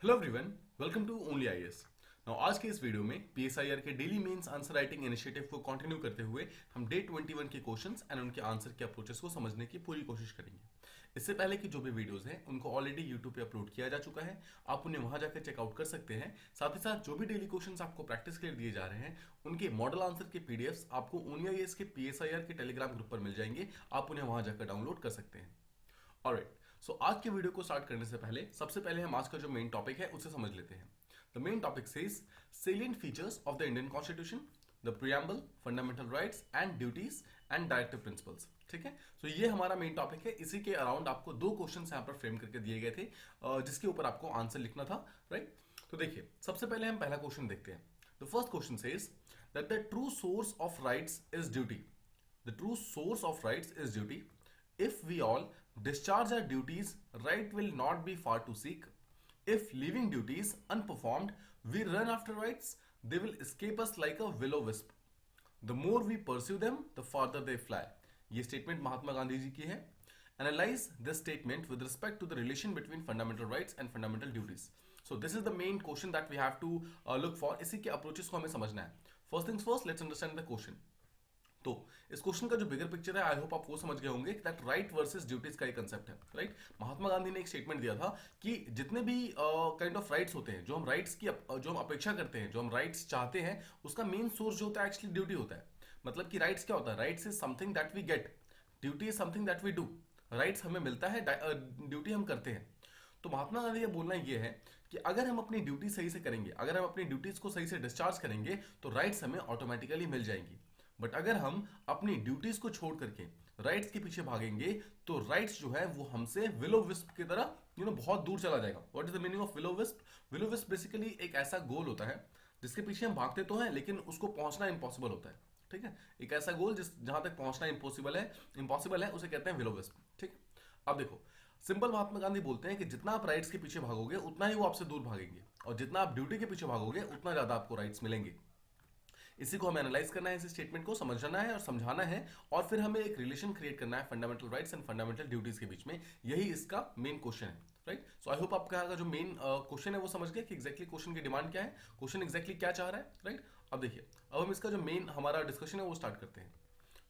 Hello everyone, welcome to only IAS. Now आज के इस वीडियो में पीएसआईआर के daily mains answer writing initiative को कंटिन्यू करते हुए हम डे 21 के क्वेश्चंस एंड उनके आंसर के अप्रोचेस को समझने की पूरी कोशिश करेंगे। इससे पहले की जो भी वीडियोस हैं उनको ऑलरेडी यूट्यूब पे अपलोड किया जा चुका है, आप उन्हें वहां जाकर चेकआउट कर सकते हैं। साथ ही साथ जो भी डेली क्वेश्चंस आपको प्रैक्टिस के लिए दिए जा रहे हैं उनके मॉडल आंसर के पीडीएफ्स आपको ओनली आईएएस के पीएसआईआर के टेलीग्राम ग्रुप पर मिल जाएंगे, आप उन्हें वहां जाकर डाउनलोड कर सकते हैं। ऑलराइट, सो आज के वीडियो को स्टार्ट करने से पहले सबसे पहले हम आज का जो मेन टॉपिक है उसे समझ लेते हैं। The main topic says salient features of the Indian constitution, the preamble, fundamental rights and duties and directive principles. ठीक है, सो ये हमारा मेन टॉपिक है। इसी के अराउंड आपको दो क्वेश्चन यहाँ पर फ्रेम करके दिए गए थे जिसके ऊपर आपको आंसर लिखना था। राइट, तो देखिए सबसे पहले हम पहला क्वेश्चन देखते हैं। The first question says that the true source of rights is duty. The true source of rights is duty. If we all discharge our duties, right will not be far to seek. If leaving duties unperformed, we run after rights, they will escape us like a will-o-wisp. The more we pursue them, the farther they fly. ये statement Mahatma Gandhi ji की है। Analyze this statement with respect to the relation between fundamental rights and fundamental duties. So this is the main question that we have to look for. इसी के approaches को हमें समझना है। First things first, let's understand the question. तो इस question का जो बिगर पिक्चर है, आई होप आप वो समझ गए होंगे कि दैट राइट वर्सेस ड्यूटीज का एक कंसेप्ट है। राइट, महात्मा गांधी ने एक स्टेटमेंट दिया था कि जितने भी काइंड ऑफ राइट्स होते हैं, जो हम राइट्स की जो हम अपेक्षा करते हैं, जो हम राइट्स चाहते हैं, उसका मेन सोर्स जो होता है एक्चुअली ड्यूटी होता है। मतलब कि राइट्स क्या होता है? Rights is something that we get, duty is something that we do. Rights हमें मिलता है, ड्यूटी हम करते हैं। तो महात्मा गांधी का बोलना यह है कि अगर हम अपनी ड्यूटी सही से करेंगे, अगर हम अपनी ड्यूटीज को सही से डिस्चार्ज करेंगे तो राइट्स हमें ऑटोमेटिकली मिल जाएंगी। बट अगर हम अपनी ड्यूटीज को छोड़ करके राइट्स के पीछे भागेंगे तो राइट्स जो है वो हमसे विलो विस्प की तरह बहुत दूर चला जाएगा। What is the meaning of willow wisp? Willow wisp basically एक ऐसा गोल होता है जिसके पीछे हम भागते तो हैं लेकिन उसको पहुंचना इम्पॉसिबल होता है। ठीक है, एक ऐसा गोल जहां तक पहुंचना इम्पॉसिबल है उसे कहते हैं विलो विस्प। ठीक, अब देखो सिंपल महात्मा गांधी बोलते हैं कि जितना आप राइट्स के पीछे भागोगे उतना ही वो आपसे दूर भागेंगे, और जितना आप ड्यूटी के पीछे भागोगे उतना ज्यादा आपको राइट्स मिलेंगे। इसी को हमें एनालाइज करना है, इस स्टेटमेंट को समझना है और समझाना है, और फिर हमें एक रिलेशन क्रिएट करना है fundamental rights and fundamental duties के बीच में। यही इसका मेन क्वेश्चन है। राइट, सो आई होप आपका जो मेन क्वेश्चन है वो समझ गए कि एग्जैक्टली क्वेश्चन की डिमांड क्या है, क्वेश्चन एग्जैक्टली क्या चाह रहा है। राइट, अब देखिए अब हम इसका जो मेन हमारा डिस्कशन है वो स्टार्ट करते हैं।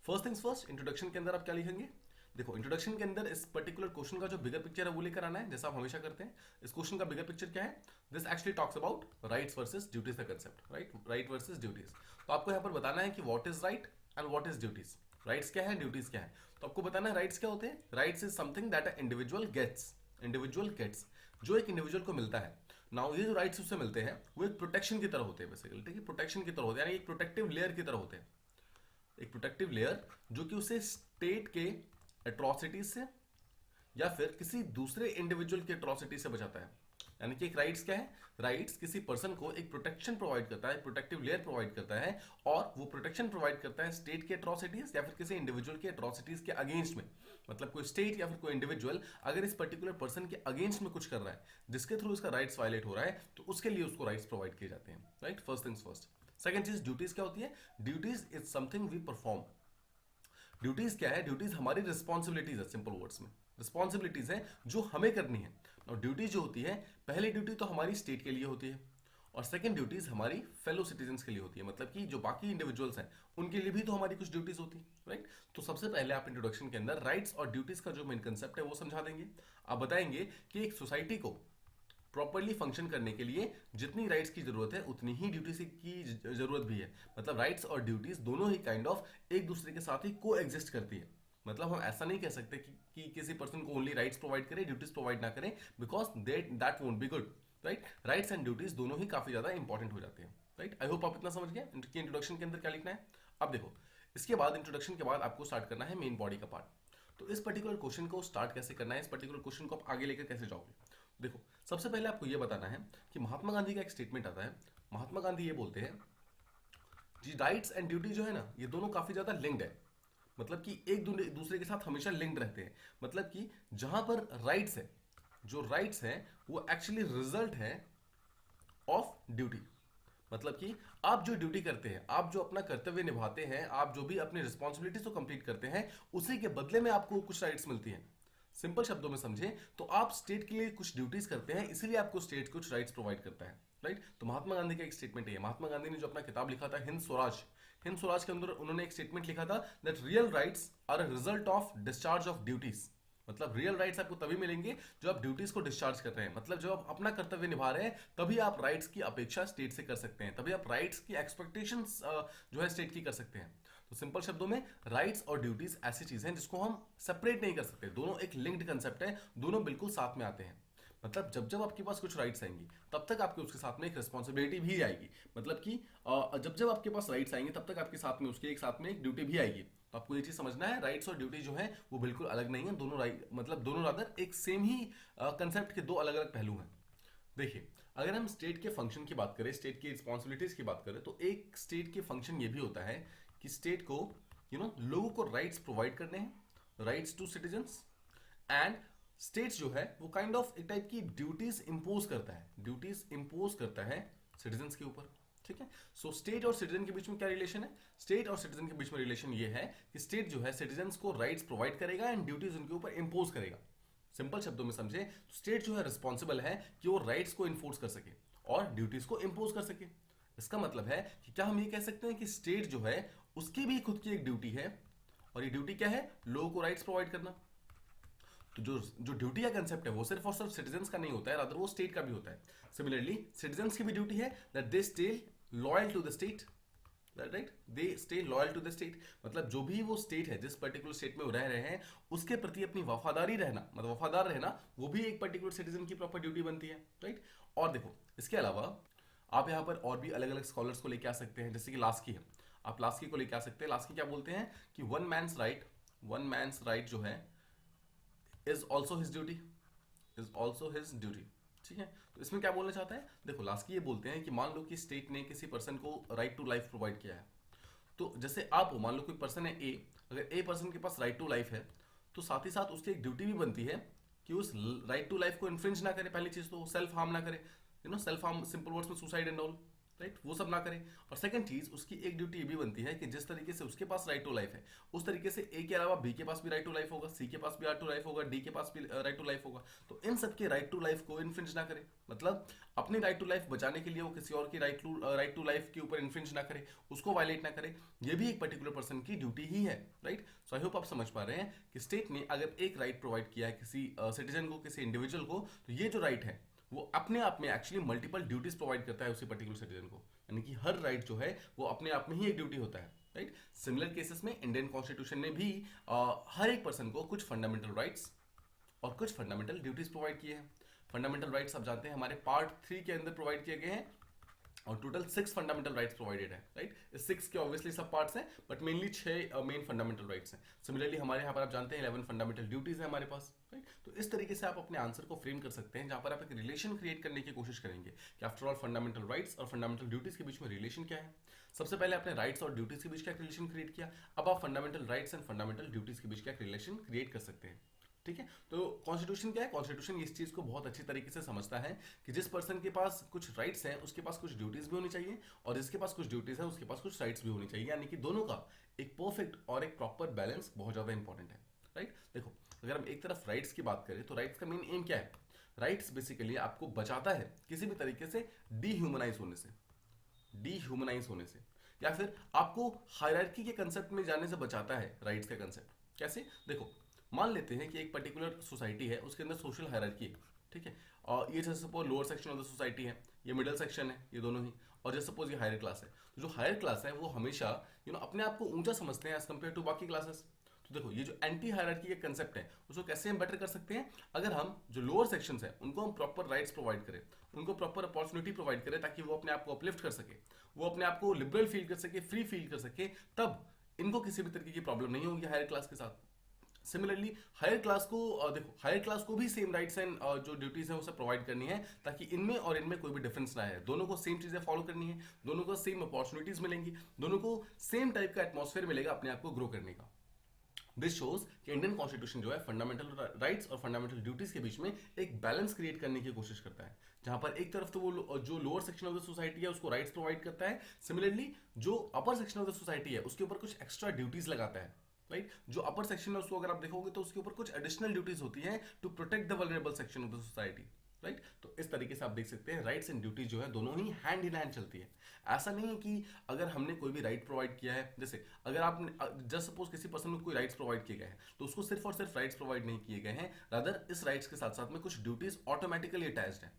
फर्स्ट थिंग्स फर्स्ट, इंट्रोडक्शन के अंदर आप क्या लिखेंगे? देखो इंट्रोडक्शन के अंदर इस पर्टिकुलर क्वेश्चन का जो बिगर पिक्चर है वो लेकर आना है, जैसा आप हमेशा करते हैं। इस क्वेश्चन का बिगर पिक्चर क्या है? This actually talks about rights versus duties का concept. Right, right versus duties. तो आपको यहां पर बताना है कि what is right and what is duties. Rights क्या है, ड्यूटीज क्या है? तो आपको बताना है राइट्स क्या होते हैं। Rights is something that a individual gets, जो एक इंडिविजुअल को मिलता है। नाउ ये जो राइट्स उससे मिलते हैं वो एक प्रोटेक्शन की तरह होते हैं बेसिकली। ठीक है, प्रोटेक्शन की तरह होते हैं, यानी एक प्रोटेक्टिव लेयर की तरह होते हैं। एक प्रोटेक्टिव लेयर जो कि उसे स्टेट के एट्रॉसिटीज से या फिर किसी दूसरे इंडिविजुअल की एट्रॉसिटी से बचाता है। यानी कि एक राइट्स क्या है? राइट्स किसी पर्सन को एक प्रोटेक्शन प्रोवाइड करता है, प्रोटेक्टिव लेयर प्रोवाइड करता है, और वो प्रोटेक्शन प्रोवाइड करता है स्टेट के एट्रॉसिटीज या फिर किसी इंडिविजुअल के एट्रॉसिटीज के अगेंस्ट में। मतलब कोई स्टेट या फिर कोई इंडिविजुअल अगर इस पर्टिकुलर पर्सन के अगेंस्ट में कुछ कर रहा है जिसके थ्रू इसका राइट्स वायलेट हो रहा है तो उसके लिए उसको राइट्स प्रोवाइड किए जाते हैं। Right, first things first. Second चीज, ड्यूटीज क्या होती है? Duties is something we perform. Duties क्या है? ड्यूटीज हमारी रिस्पॉन्सिबिलिटीज है, सिंपल वर्ड्स में रिस्पॉन्सिबिलिटीज है जो हमें करनी है। और ड्यूटीज जो होती है, पहली ड्यूटी तो हमारी स्टेट के लिए होती है और सेकंड ड्यूटीज हमारी फेलो सिटीजन्स के लिए होती है। मतलब कि जो बाकी इंडिविजुअल्स हैं उनके लिए भी तो हमारी कुछ ड्यूटीज होती है। राइट, तो सबसे पहले आप इंट्रोडक्शन के अंदर राइट्स और ड्यूटीज का जो मेन कंसेप्ट है वो समझा देंगे। आप बताएंगे कि एक सोसाइटी को प्रॉपरली फंक्शन करने के लिए जितनी राइट्स की जरूरत है उतनी ही ड्यूटीज की जरूरत भी है। मतलब राइट्स और ड्यूटीज दोनों ही काइंड ऑफ एक दूसरे के साथ ही को एग्जिस्ट करती है। मतलब हम ऐसा नहीं कह सकते कि किसी पर्सन को ओनली राइट्स प्रोवाइड करें, ड्यूटीज प्रोवाइड ना करें, because that won't be good. Right, rights and duties दोनों ही काफी ज्यादा इंपॉर्टेंट हो जाते हैं। राइट, आई होप आप इतना समझ गए कि इंट्रोडक्शन के अंदर क्या लिखना है। अब देखो इसके बाद इंट्रोडक्शन के बाद आपको स्टार्ट करना है मेन बॉडी का पार्ट। तो इस पर्टिकुलर क्वेश्चन को स्टार्ट कैसे करना है, इस पर्टिकुलर क्वेश्चन को आप आगे लेकर कैसे जाओगे? देखो सबसे पहले आपको यह बताना है कि महात्मा गांधी का एक स्टेटमेंट आता है। महात्मा गांधी ये बोलते हैं जी राइट्स एंड ड्यूटी जो है ना ये दोनों काफी ज्यादा लिंक्ड है। मतलब कि एक दूसरे के साथ हमेशा लिंक्ड रहते हैं। मतलब कि जहां पर राइट्स है, जो राइट्स है वो एक्चुअली रिजल्ट है ऑफ ड्यूटी। मतलब कि आप जो ड्यूटी करते हैं, आप जो अपना कर्तव्य निभाते हैं, आप जो भी अपनी रिस्पॉन्सिबिलिटीज को कंप्लीट करते हैं, उसी के बदले में आपको कुछ राइट्स मिलती हैं। सिंपल शब्दों में समझे तो आप स्टेट के लिए कुछ ड्यूटीज करते हैं, इसीलिए आपको स्टेट कुछ राइट्स प्रोवाइड करता है, राइट। तो महात्मा गांधी का एक स्टेटमेंट है, महात्मा गांधी ने जो अपना किताब लिखा था हिंद स्वराज, हिंद स्वराज के अंदर उन्होंने एक स्टेटमेंट लिखा था that real rights are a result of discharge of duties. मतलब रियल राइट्स आपको तभी मिलेंगे जो आप ड्यूटीज को डिस्चार्ज कर रहे हैं, मतलब जब आप अपना कर्तव्य निभा रहे हैं तभी आप राइट्स की अपेक्षा स्टेट से कर सकते हैं, तभी आप राइट्स की एक्सपेक्टेशंस जो है स्टेट की कर सकते हैं। तो सिंपल शब्दों में राइट्स और ड्यूटीज ऐसी चीजें हैं जिसको हम सेपरेट नहीं कर सकते, दोनों एक लिंक्ड कंसेप्ट है, दोनों बिल्कुल साथ में आते हैं। मतलब जब जब आपके पास कुछ राइट्स आएंगी तब तक आपके उसके साथ में एक रिस्पॉन्सिबिलिटी भी आएगी, मतलब कि जब जब आपके पास राइट्स आएंगे तब तक आपके साथ में उसके एक साथ में एक ड्यूटी भी आएगी। तो आपको ये चीज समझना है, राइट्स और ड्यूटी जो है वो बिल्कुल अलग नहीं है, दोनों राइट मतलब दोनों रादर एक सेम ही कंसेप्ट के दो अलग अलग पहलू हैं। देखिए, अगर हम स्टेट के फंक्शन की बात करें, स्टेट की रिस्पॉन्सिबिलिटीज की बात करें, तो एक स्टेट के फंक्शन ये भी होता है कि स्टेट को लोगों को राइट्स प्रोवाइड करने हैं, rights to citizens, and states जो है वो काइंड ऑफ एक टाइप की ड्यूटीज इंपोज करता है, ड्यूटीज इंपोज करता है सिटीजन्स के ऊपर, ठीक है। सो स्टेट और सिटीजन के बीच में क्या रिलेशन है? स्टेट और सिटीजन के बीच में रिलेशन ये है कि स्टेट जो है सिटीजन्स को राइट्स प्रोवाइड करेगा एंड ड्यूटीज उनके ऊपर इंपोज करेगा। सिंपल शब्दों में समझे तो स्टेट जो है रिस्पॉन्सिबल है कि वो राइट्स को इन्फोर्स कर सके और ड्यूटीज को इंपोज कर सके। इसका मतलब है कि क्या हम ये कह सकते हैं कि स्टेट जो है उसकी भी खुद की एक ड्यूटी है, और ये ड्यूटी क्या है? लोगों को राइट्स प्रोवाइड करना। तो जो ड्यूटी का कंसेप्ट है वो सिर्फ और सिर्फ सिटीजन्स का नहीं होता है, रादर वो स्टेट का भी होता है। सिमिलरली सिटीजन्स की भी ड्यूटी है that they stay loyal to the state, right, they stay loyal to the state. मतलब जो भी वो स्टेट है, जिस पर्टिकुलर स्टेट में वो रह रहे हैं, उसके प्रति अपनी वफादारी रहना, मतलब वफादार रहना, वो भी एक पर्टिकुलर सिटीजन की प्रॉपर ड्यूटी बनती है, राइट। और देखो, इसके अलावा आप यहाँ पर और भी अलग अलग स्कॉलर्स को लेके आ सकते हैं, जैसे कि लास्की है, आप लास्की को लेके आ सकते हैं। लास्की क्या बोलते हैं कि वन मैंस राइट जो है इज ऑल्सो हिज ड्यूटी, ठीक है। तो इसमें क्या बोलना चाहता है? देखो, लास्की ये बोलते हैं कि मान लो कि स्टेट ने किसी पर्सन को राइट टू लाइफ प्रोवाइड किया है, तो जैसे आप हो, मान लो कोई पर्सन है ए, अगर ए पर्सन के पास राइट टू लाइफ है तो साथ ही साथ उसकी एक ड्यूटी भी बनती है कि उस राइट टू लाइफ को इन्फ्रिंज ना करे। पहली चीज तो सेल्फ हार्म ना करे, सेल्फ हार्म, सिंपल वर्ड्स में सुसाइड एंड ऑल, राइट, वो सब ना करे। और सेकंड चीज, उसकी एक ड्यूटी ये भी बनती है कि जिस तरीके से उसके पास राइट टू लाइफ है, उस तरीके से ए के अलावा बी के पास भी राइट टू लाइफ होगा, सी के पास भी राइट टू लाइफ होगा, डी के पास भी राइट टू लाइफ होगा। तो इन सबके राइट टू लाइफ को इन्फ्रिंज ना करे, मतलब अपनी राइट टू लाइफ बचाने के लिए वो किसी और की राइट टू लाइफ के ऊपर इन्फ्रिंज ना करे, उसको वायलेट ना करे। ये भी एक पर्टिकुलर पर्सन की ड्यूटी ही है, राइट। सो आई होप आप समझ पा रहे हैं कि स्टेट ने अगर एक राइट प्रोवाइड किया है किसी सिटीजन को, किसी इंडिविजुअल को, तो ये जो राइट है वो अपने आप में एक्चुअली मल्टीपल ड्यूटीज प्रोवाइड करता है उसी पर्टिकुलर सिटीजन को, यानी कि हर राइट जो है वो अपने आप में ही एक ड्यूटी होता है, राइट। सिमिलर केसेस में इंडियन कॉन्स्टिट्यूशन ने भी हर एक पर्सन को कुछ फंडामेंटल राइट्स और कुछ फंडामेंटल ड्यूटीज प्रोवाइड किए हैं। फंडामेंटल राइट्स आप जानते हैं हमारे पार्ट 3 के अंदर प्रोवाइड किए गए हैं, और टोटल 6 फंडामेंटल राइट्स प्रोवाइडेड है, राइट। इस 6 के ऑब्वियसली सब पार्ट्स हैं, but mainly 6 main fundamental rights हैं। सिमिलरली हमारे यहाँ पर आप जानते हैं 11 फंडामेंटल ड्यूटीज है हमारे पास, राइट। तो इस तरीके से आप अपने आंसर को फ्रेम कर सकते हैं, जहां पर आप एक रिलेशन क्रिएट करने की कोशिश करेंगे कि आफ्टर ऑल फंडामेंटल राइट्स और फंडामेंटल ड्यूटीज के बीच में रिलेशन क्या है। सबसे पहले आपने राइट्स और ड्यूटीज के बीच क्या रिलेशन क्रिएट किया, अब आप fundamental rights and fundamental duties के बीच क्या रिलेशन क्रिएट कर सकते हैं, ठीक है। तो कॉन्स्टिट्यूशन क्या है? कॉन्स्टिट्यूशन इस चीज को बहुत अच्छी तरीके से समझता है कि जिस पर्सन के पास कुछ राइट्स हैं उसके पास कुछ ड्यूटीज भी होनी चाहिए, और जिसके पास कुछ ड्यूटीज है उसके पास कुछ राइट्स भी होनी चाहिए, यानी कि दोनों का एक परफेक्ट और एक प्रॉपर बैलेंस बहुत ज्यादा इंपॉर्टेंट है, राइट। देखो, अगर हम एक तरफ राइट्स की बात करें तो राइट्स का मेन एम क्या है? राइट्स बेसिकली आपको बचाता है किसी भी तरीके से डीह्यूमनाइज होने से, या फिर आपको हायरार्की के कंसेप्ट में जाने से बचाता है राइट्स का कंसेप्ट। कैसे? देखो, मान लेते हैं कि एक पर्टिकुलर सोसाइटी है, उसके अंदर सोशल हायरार्की है, ठीक है, और ये जैसे suppose lower section of the society है, ये मिडिल सेक्शन है, ये दोनों ही, और जैसे सपोज ये हायर क्लास है। तो जो हायर क्लास है वो हमेशा अपने आप को ऊंचा समझते हैं एज कम्पेयर टू बाकी क्लासेस। तो देखो, ये जो एंटी हायरार्की का कंसेप्ट है उसको कैसे हम बेटर कर सकते हैं? अगर हम जो लोअर सेक्शंस है उनको हम प्रॉपर राइट्स प्रोवाइड करें, उनको प्रॉपर अपॉर्चुनिटी प्रोवाइड करें, ताकि वो अपने आप को अपलिफ्ट कर सके, वो अपने आप को लिबरल फील कर सके, फ्री फील कर सके, तब इनको किसी भी तरीके की प्रॉब्लम नहीं होगी हायर क्लास के साथ। सिमिलरली हायर क्लास को देखो, हायर क्लास को भी सेम राइट्स एंड जो ड्यूटीज है वो सब प्रोवाइड करनी है, ताकि इनमें और इनमें कोई भी डिफरेंस ना है, दोनों को सेम चीजें फॉलो करनी है, दोनों को सेम अपॉर्चुनिटीज मिलेंगी, दोनों को सेम टाइप का एटमॉस्फेयर मिलेगा अपने आप को ग्रो करने का। दिस शोज कि इंडियन कॉन्स्टिट्यूशन जो है फंडामेंटल राइट्स और फंडामेंटल ड्यूटीज के बीच में एक बैलेंस क्रिएट करने की कोशिश करता है, जहां पर एक तरफ तो वो जो lower section of the society है उसको राइट्स प्रोवाइड करता है, सिमिलरली जो अपर सेक्शन ऑफ द सोसाइटी है उसके ऊपर कुछ एक्स्ट्रा ड्यूटीज लगाता है, राइट। जो अपर सेक्शन है उसको अगर आप देखोगे तो उसके ऊपर कुछ एडिशनल ड्यूटीज होती हैं to protect the vulnerable section of the society, right. तो इस तरीके से आप देख सकते हैं राइट्स एंड ड्यूटीज जो है दोनों ही हैंड इन हैंड चलती है। ऐसा नहीं है कि अगर हमने कोई भी राइट प्रोवाइड किया है, जैसे अगर आपने जस्ट सपोज किसी पर्सन को कोई राइट्स प्रोवाइड किए गए हैं तो उसको सिर्फ और सिर्फ राइट्स प्रोवाइड नहीं किए गए हैं, रादर इस राइट्स के साथ साथ में कुछ ड्यूटीज ऑटोमेटिकली अटैच्ड है।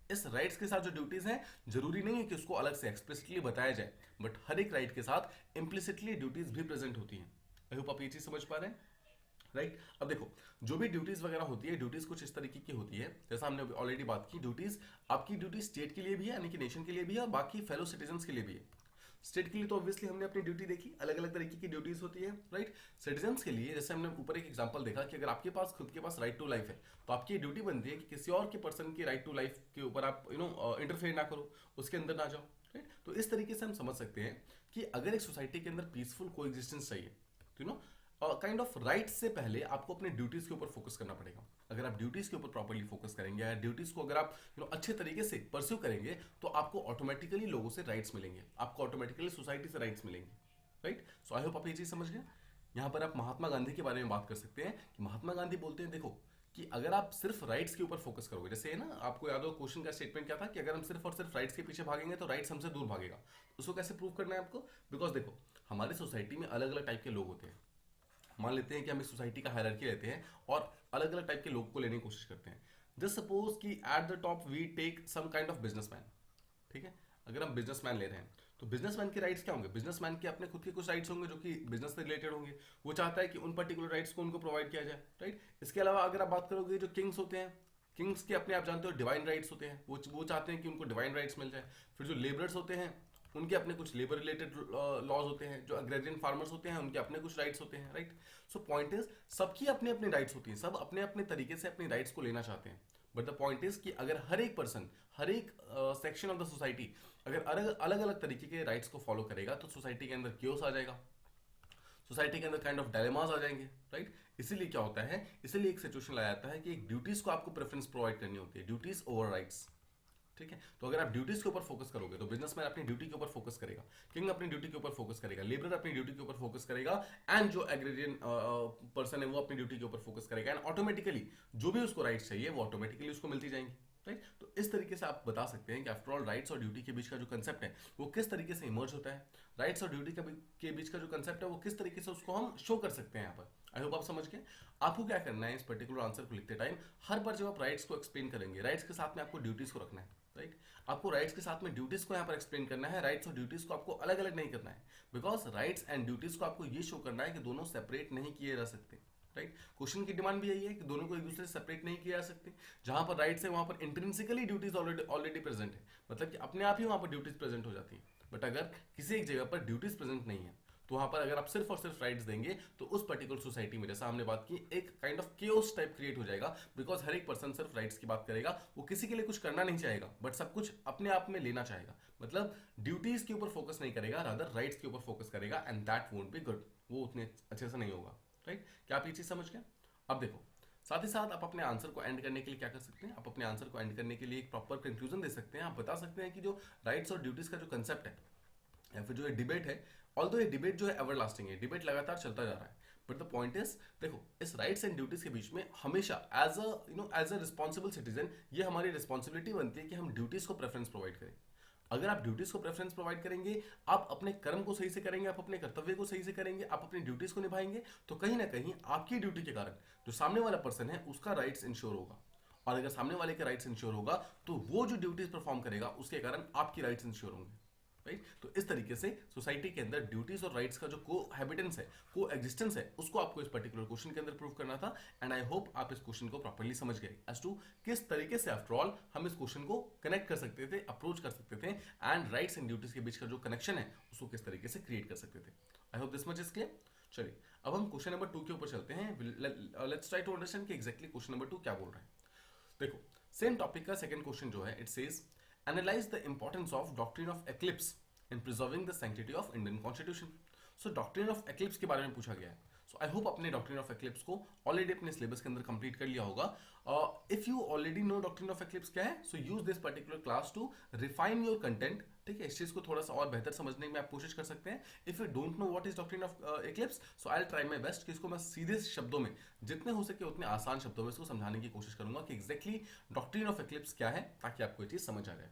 इस राइट्स के साथ जो ड्यूटीज हैं जरूरी नहीं है कि उसको अलग से एक्सप्लिसिटली बताया जाए, बट हर एक राइट के साथ इम्प्लिसिटली ड्यूटीज भी प्रेजेंट होती हैं। आई होप आप ये चीज समझ पा रहे हैं, राइट। अब देखो जो भी ड्यूटीज वगैरह होती है, ड्यूटीज कुछ इस तरीके की होती है, जैसा हमने ऑलरेडी बात की, ड्यूटीज आपकी ड्यूटी स्टेट के लिए भी है यानी कि नेशन के लिए भी है और बाकी फेलो सिटीजन के लिए भी है। स्टेट के लिए तो ऑब्वियसली हमने अपनी ड्यूटी देखी, अलग अलग तरीके की ड्यूटीज होती है, राइट। सिटीजन्स के लिए जैसे हमने ऊपर एक एग्जांपल देखा कि अगर आपके पास खुद के पास राइट टू लाइफ है तो आपकी ड्यूटी बनती है कि किसी और के पर्सन की राइट टू लाइफ के ऊपर आप इंटरफेयर ना करो, उसके अंदर ना जाओ, राइट। तो इस तरीके से हम समझ सकते हैं कि अगर एक सोसाइटी के अंदर पीसफुल को एग्जिस्टेंस चाहिए तो काइंड ऑफ राइट से पहले आपको अपने ड्यूटीज के ऊपर फोकस करना पड़ेगा। अगर आप ड्यूटीज के ऊपर प्रॉपर्ली फोकस करेंगे या ड्यूटीज को अगर आप अच्छे तरीके से परस्यू करेंगे तो आपको ऑटोमेटिकली लोगों से राइट्स मिलेंगे, आपको ऑटोमेटिकली सोसाइटी से राइट्स मिलेंगे, राइट। सो आई होप आप ये चीज समझ गए। यहाँ पर आप महात्मा गांधी के बारे में बात कर सकते हैं कि महात्मा गांधी बोलते हैं देखो कि अगर आप सिर्फ राइट्स के ऊपर फोकस करोगे, जैसे ना आपको याद हो क्वेश्चन का स्टेटमेंट क्या था कि अगर हम सिर्फ और सिर्फ राइट्स के पीछे भागेंगे तो राइट्स हमसे दूर भागेगा। उसको कैसे प्रूव करना है आपको, बिकॉज देखो हमारी सोसाइटी में अलग अलग टाइप के लोग होते हैं। मान लेते हैं कि हम इस सोसाइटी का हायरार्की लेते हैं और अलग अलग टाइप के लोग को लेने की कोशिश करते हैं। जस्ट सपोज कि at the top we take some kind of businessman, ठीक है। अगर हम बिजनेसमैन ले रहे हैं तो बिजनेसमैन के राइट्स क्या होंगे, बिजनेसमैन के अपने खुद के कुछ राइट्स होंगे जो कि बिजनेस से रिलेटेड होंगे, वो चाहता है कि उन पर्टिकुलर राइट्स को उनको प्रोवाइड किया जाए, राइट। इसके अलावा अगर आप बात करोगे जो किंग्स होते हैं, किंग्स के अपने आप जानते हो डिवाइन राइट्स होते हैं, वो चाहते हैं कि उनको डिवाइन राइट्स मिल जाए। फिर जो लेबरर्स होते हैं उनके अपने कुछ लेबर रिलेटेड लॉज होते हैं, जो अग्रेरियन फार्मर्स होते हैं उनके अपने कुछ राइट्स होते हैं, राइट। सो पॉइंट इज सबकी अपनी अपनी राइट्स होती हैं, सब अपने अपने तरीके से अपनी राइट्स को लेना चाहते हैं, बट द पॉइंट इज कि अगर हर एक पर्सन हर एक सेक्शन ऑफ द सोसाइटी अगर अलग अलग तरीके के राइट्स को फॉलो करेगा तो सोसाइटी के अंदर क्योस आ जाएगा, सोसाइटी के अंदर काइंड ऑफ डायलेमास आ जाएंगे, राइट। इसीलिए क्या होता है, इसीलिए एक सिचुएशन लाया जाता है कि एक ड्यूटीज को आपको प्रेफरेंस प्रोवाइड करनी होती है, ड्यूटीज ओवर राइट्स, ठीक है। तो अगर आप ड्यूटीज के ऊपर फोकस करोगे तो बिजनेसमैन अपनी ड्यूटी के ऊपर फोकस करेगा, किंग अपनी ड्यूटी के ऊपर फोकस करेगा, लेबर अपनी ड्यूटी के ऊपर फोकस करेगा, एंड जो एग्रेरियन पर्सन है वो अपनी ड्यूटी के ऊपर फोकस करेगा, एंड ऑटोमेटिकली जो भी उसको राइट्स चाहिए वो ऑटोमेटिकली उसको मिलती जाएंगी, राइट। तो इस तरीके से आप बता सकते हैं कि आफ्टर ऑल राइट्स और ड्यूटी के बीच का जो कंसेप्ट है वो किस तरीके से इमर्ज होता है, राइट्स और ड्यूटी के बीच का जो कंसेप्ट है वो किस तरीके से उसको हम शो कर सकते हैं यहाँ पर। आई होप आप समझ गए। आपको क्या करना है इस पर्टिकुलर आंसर को लिखते टाइम, हर बार जब आप राइट्स को एक्सप्लेन करेंगे राइट्स के साथ में आपको ड्यूटीज को रखना है, राइट। आपको राइट्स के साथ में ड्यूटीज को यहाँ पर एक्सप्लेन करना है, राइट्स और ड्यूटीज को आपको अलग अलग नहीं करना है, बिकॉज राइट्स एंड ड्यूटीज को आपको ये शो करना है कि दोनों सेपरेट नहीं किए जा सकते, राइट। क्वेश्चन की डिमांड भी यही है कि दोनों को एक दूसरे से सेपरेट नहीं किया जा सकते। जहां पर राइट्स है वहां पर इंट्रिंसिकली ड्यूटीज ऑलरेडी प्रेजेंट है, मतलब कि अपने आप ही वहां पर ड्यूटीज प्रेजेंट हो जाती है। बट अगर किसी एक जगह पर ड्यूटीज प्रेजेंट नहीं है तो वहां पर अगर आप सिर्फ और सिर्फ राइट्स देंगे तो उस पर्टिकुलर सोसाइटी में जैसा हमने बात की एक kind of chaos type create हो जाएगा, बिकॉज हर एक पर्सन सिर्फ राइट्स की बात करेगा, वो किसी के लिए कुछ करना नहीं चाहेगा बट सब कुछ अपने आप में लेना चाहेगा, मतलब ड्यूटीज के ऊपर फोकस नहीं करेगा, रादर राइट्स के ऊपर फोकस करेगा, and that won't be good, वो उतने अच्छे से नहीं होगा, राइट। क्या आप ये चीज समझ गए। अब देखो साथ ही साथ आप अपने आंसर को एंड करने के लिए क्या कर सकते हैं, आप अपने आंसर को एंड करने के लिए एक प्रॉपर कंक्लूजन दे सकते हैं। आप बता सकते हैं कि जो राइट्स और ड्यूटीज का जो कंसेप्ट है या फिर जो ये डिबेट है, ऑल्दो ये डिबेट जो है एवरलास्टिंग है, डिबेट लगातार चलता जा रहा है, बट द पॉइंट इज देखो इस राइट्स एंड ड्यूटीज के बीच में हमेशा एज अ रिस्पॉन्सिबल सिटीजन ये हमारी रिस्पॉन्सिबिलिटी बनती है कि हम ड्यूटीज को प्रेफरेंस प्रोवाइड करें। अगर आप ड्यूटीज को प्रेफरेंस प्रोवाइड करेंगे, आप अपने कर्म को सही से करेंगे, आप अपने कर्तव्य को सही से करेंगे, आप अपनी ड्यूटीज को निभाएंगे, तो कहीं ना कहीं आपकी ड्यूटी के कारण जो सामने वाला पर्सन है उसका राइट्स इंश्योर होगा, और अगर सामने वाले के राइट्स इंश्योर होगा तो वो जो ड्यूटीज परफॉर्म करेगा उसके कारण आपकी राइट्स इंश्योर होंगे, राइट। तो इस तरीके से सोसाइटी के अंदर ड्यूटीज और राइट्स का जो कोहैबिटेंस है, को एग्जिस्टेंस है, उसको आपको इस पर्टिकुलर क्वेश्चन के अंदर प्रूव करना था, एंड आई होप आप इस क्वेश्चन को प्रॉपर्ली समझ गए एज टू किस तरीके से आफ्टर ऑल हम इस क्वेश्चन को कनेक्ट कर सकते थे, अप्रोच कर सकते थे, एंड राइट्स एंड ड्यूटीज के बीच का जो कनेक्शन है उसको किस तरीके से क्रिएट कर सकते थे। I hope this much is clear. चलिए अब हम क्वेश्चन नंबर 2 के ऊपर चलते हैं। लेट्स ट्राई टू अंडरस्टैंड कि एग्जैक्टली क्वेश्चन नंबर 2 क्या बोल रहा है। देखो सेम टॉपिक का सेकंड क्वेश्चन जो है, it says analyse the importance of doctrine of eclipse in preserving the sanctity of Indian constitution. So doctrine of eclipse के बारे में पूछा गया है। सो आई होप अपने डॉक्ट्रिन ऑफ एक्लिप्स को ऑलरेडी अपने सिलेबस के अंदर कंप्लीट कर लिया होगा. If you already know doctrine of eclipse क्या है, so use this particular class to refine your content. ठीक है, इस चीज को थोड़ा सा और बेहतर समझने में आप कोशिश कर सकते हैं. If you don't know what is doctrine of eclipse, so I will try my best कि इसको मैं सीधे शब्दों में, जितने हो सके उतने आसान शब्दों में इसको समझाने की कोशिश करूंगा कि एग्जैक्टली डॉक्ट्रिन ऑफ एक्लिप्स क्या है, ताकि आपको ये चीज समझ आ जाए.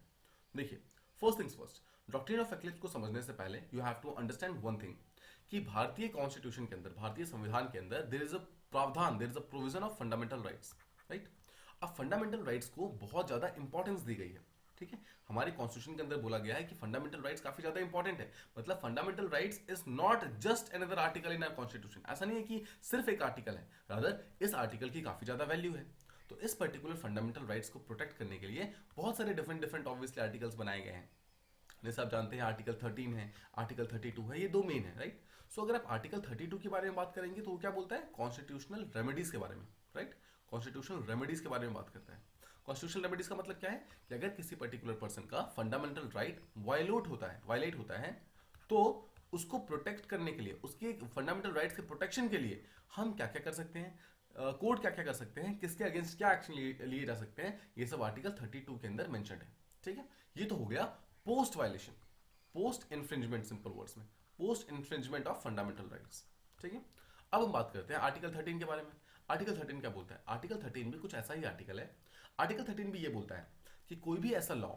देखिए, first things first, doctrine of eclipse को समझने से पहले you have to understand one thing, कि भारतीय कॉन्स्टिट्यूशन के अंदर, भारतीय संविधान के अंदर देयर इज अ प्रावधान, there is a provision of fundamental rights. Right, अब फंडामेंटल राइट्स को बहुत ज्यादा इंपॉर्टेंस दी गई है. ठीक है, हमारे कॉन्स्टिट्यूशन के अंदर बोला गया है कि फंडामेंटल राइट्स काफी ज्यादा इंपॉर्टेंट है. मतलब fundamental rights is not just another article in our constitution. ऐसा नहीं है कि सिर्फ एक आर्टिकल है, रादर इस आर्टिकल की काफी ज्यादा वैल्यू है. तो इस पर्टिकुलर फंडामेंटल राइट्स को प्रोटेक्ट करने के लिए बहुत सारे डिफरेंट डिफरेंट ऑब्वियसली आर्टिकल्स बनाए गए हैं. जैसे आप जानते हैं आर्टिकल 13 है, आर्टिकल 32 है, ये दो मेन है. राइट, सो अगर आप आर्टिकल 32 के बारे में बात करेंगे तो वो क्या बोलता है, कॉन्स्टिट्यूशनल रेमेडीज के बारे में. राइट, कॉन्स्टिट्यूशनल रेमेडीज के बारे में बात करता है. कॉन्स्टिट्यूशनल रेमेडीज का मतलब क्या है कि अगर किसी पर्टिकुलर पर्सन का फंडामेंटल राइट वायलेट होता है तो उसको प्रोटेक्ट करने के लिए, उसके फंडामेंटल राइट्स के प्रोटेक्शन के लिए हम क्या क्या कर सकते हैं, कोर्ट क्या क्या कर सकते हैं, किसके अगेंस्ट क्या एक्शन लिए जा सकते हैं, ये सब आर्टिकल 32 के अंदर मेंशन्ड है. ठीक है, ये तो हो गया post violation, post infringement, simple words में post infringement of fundamental rights. ठीक है, अब हम बात करते हैं आर्टिकल 13 के बारे में. आर्टिकल 13 क्या बोलता है, आर्टिकल 13 भी कुछ ऐसा ही आर्टिकल है. आर्टिकल 13 भी ये बोलता है कि कोई भी ऐसा लॉ,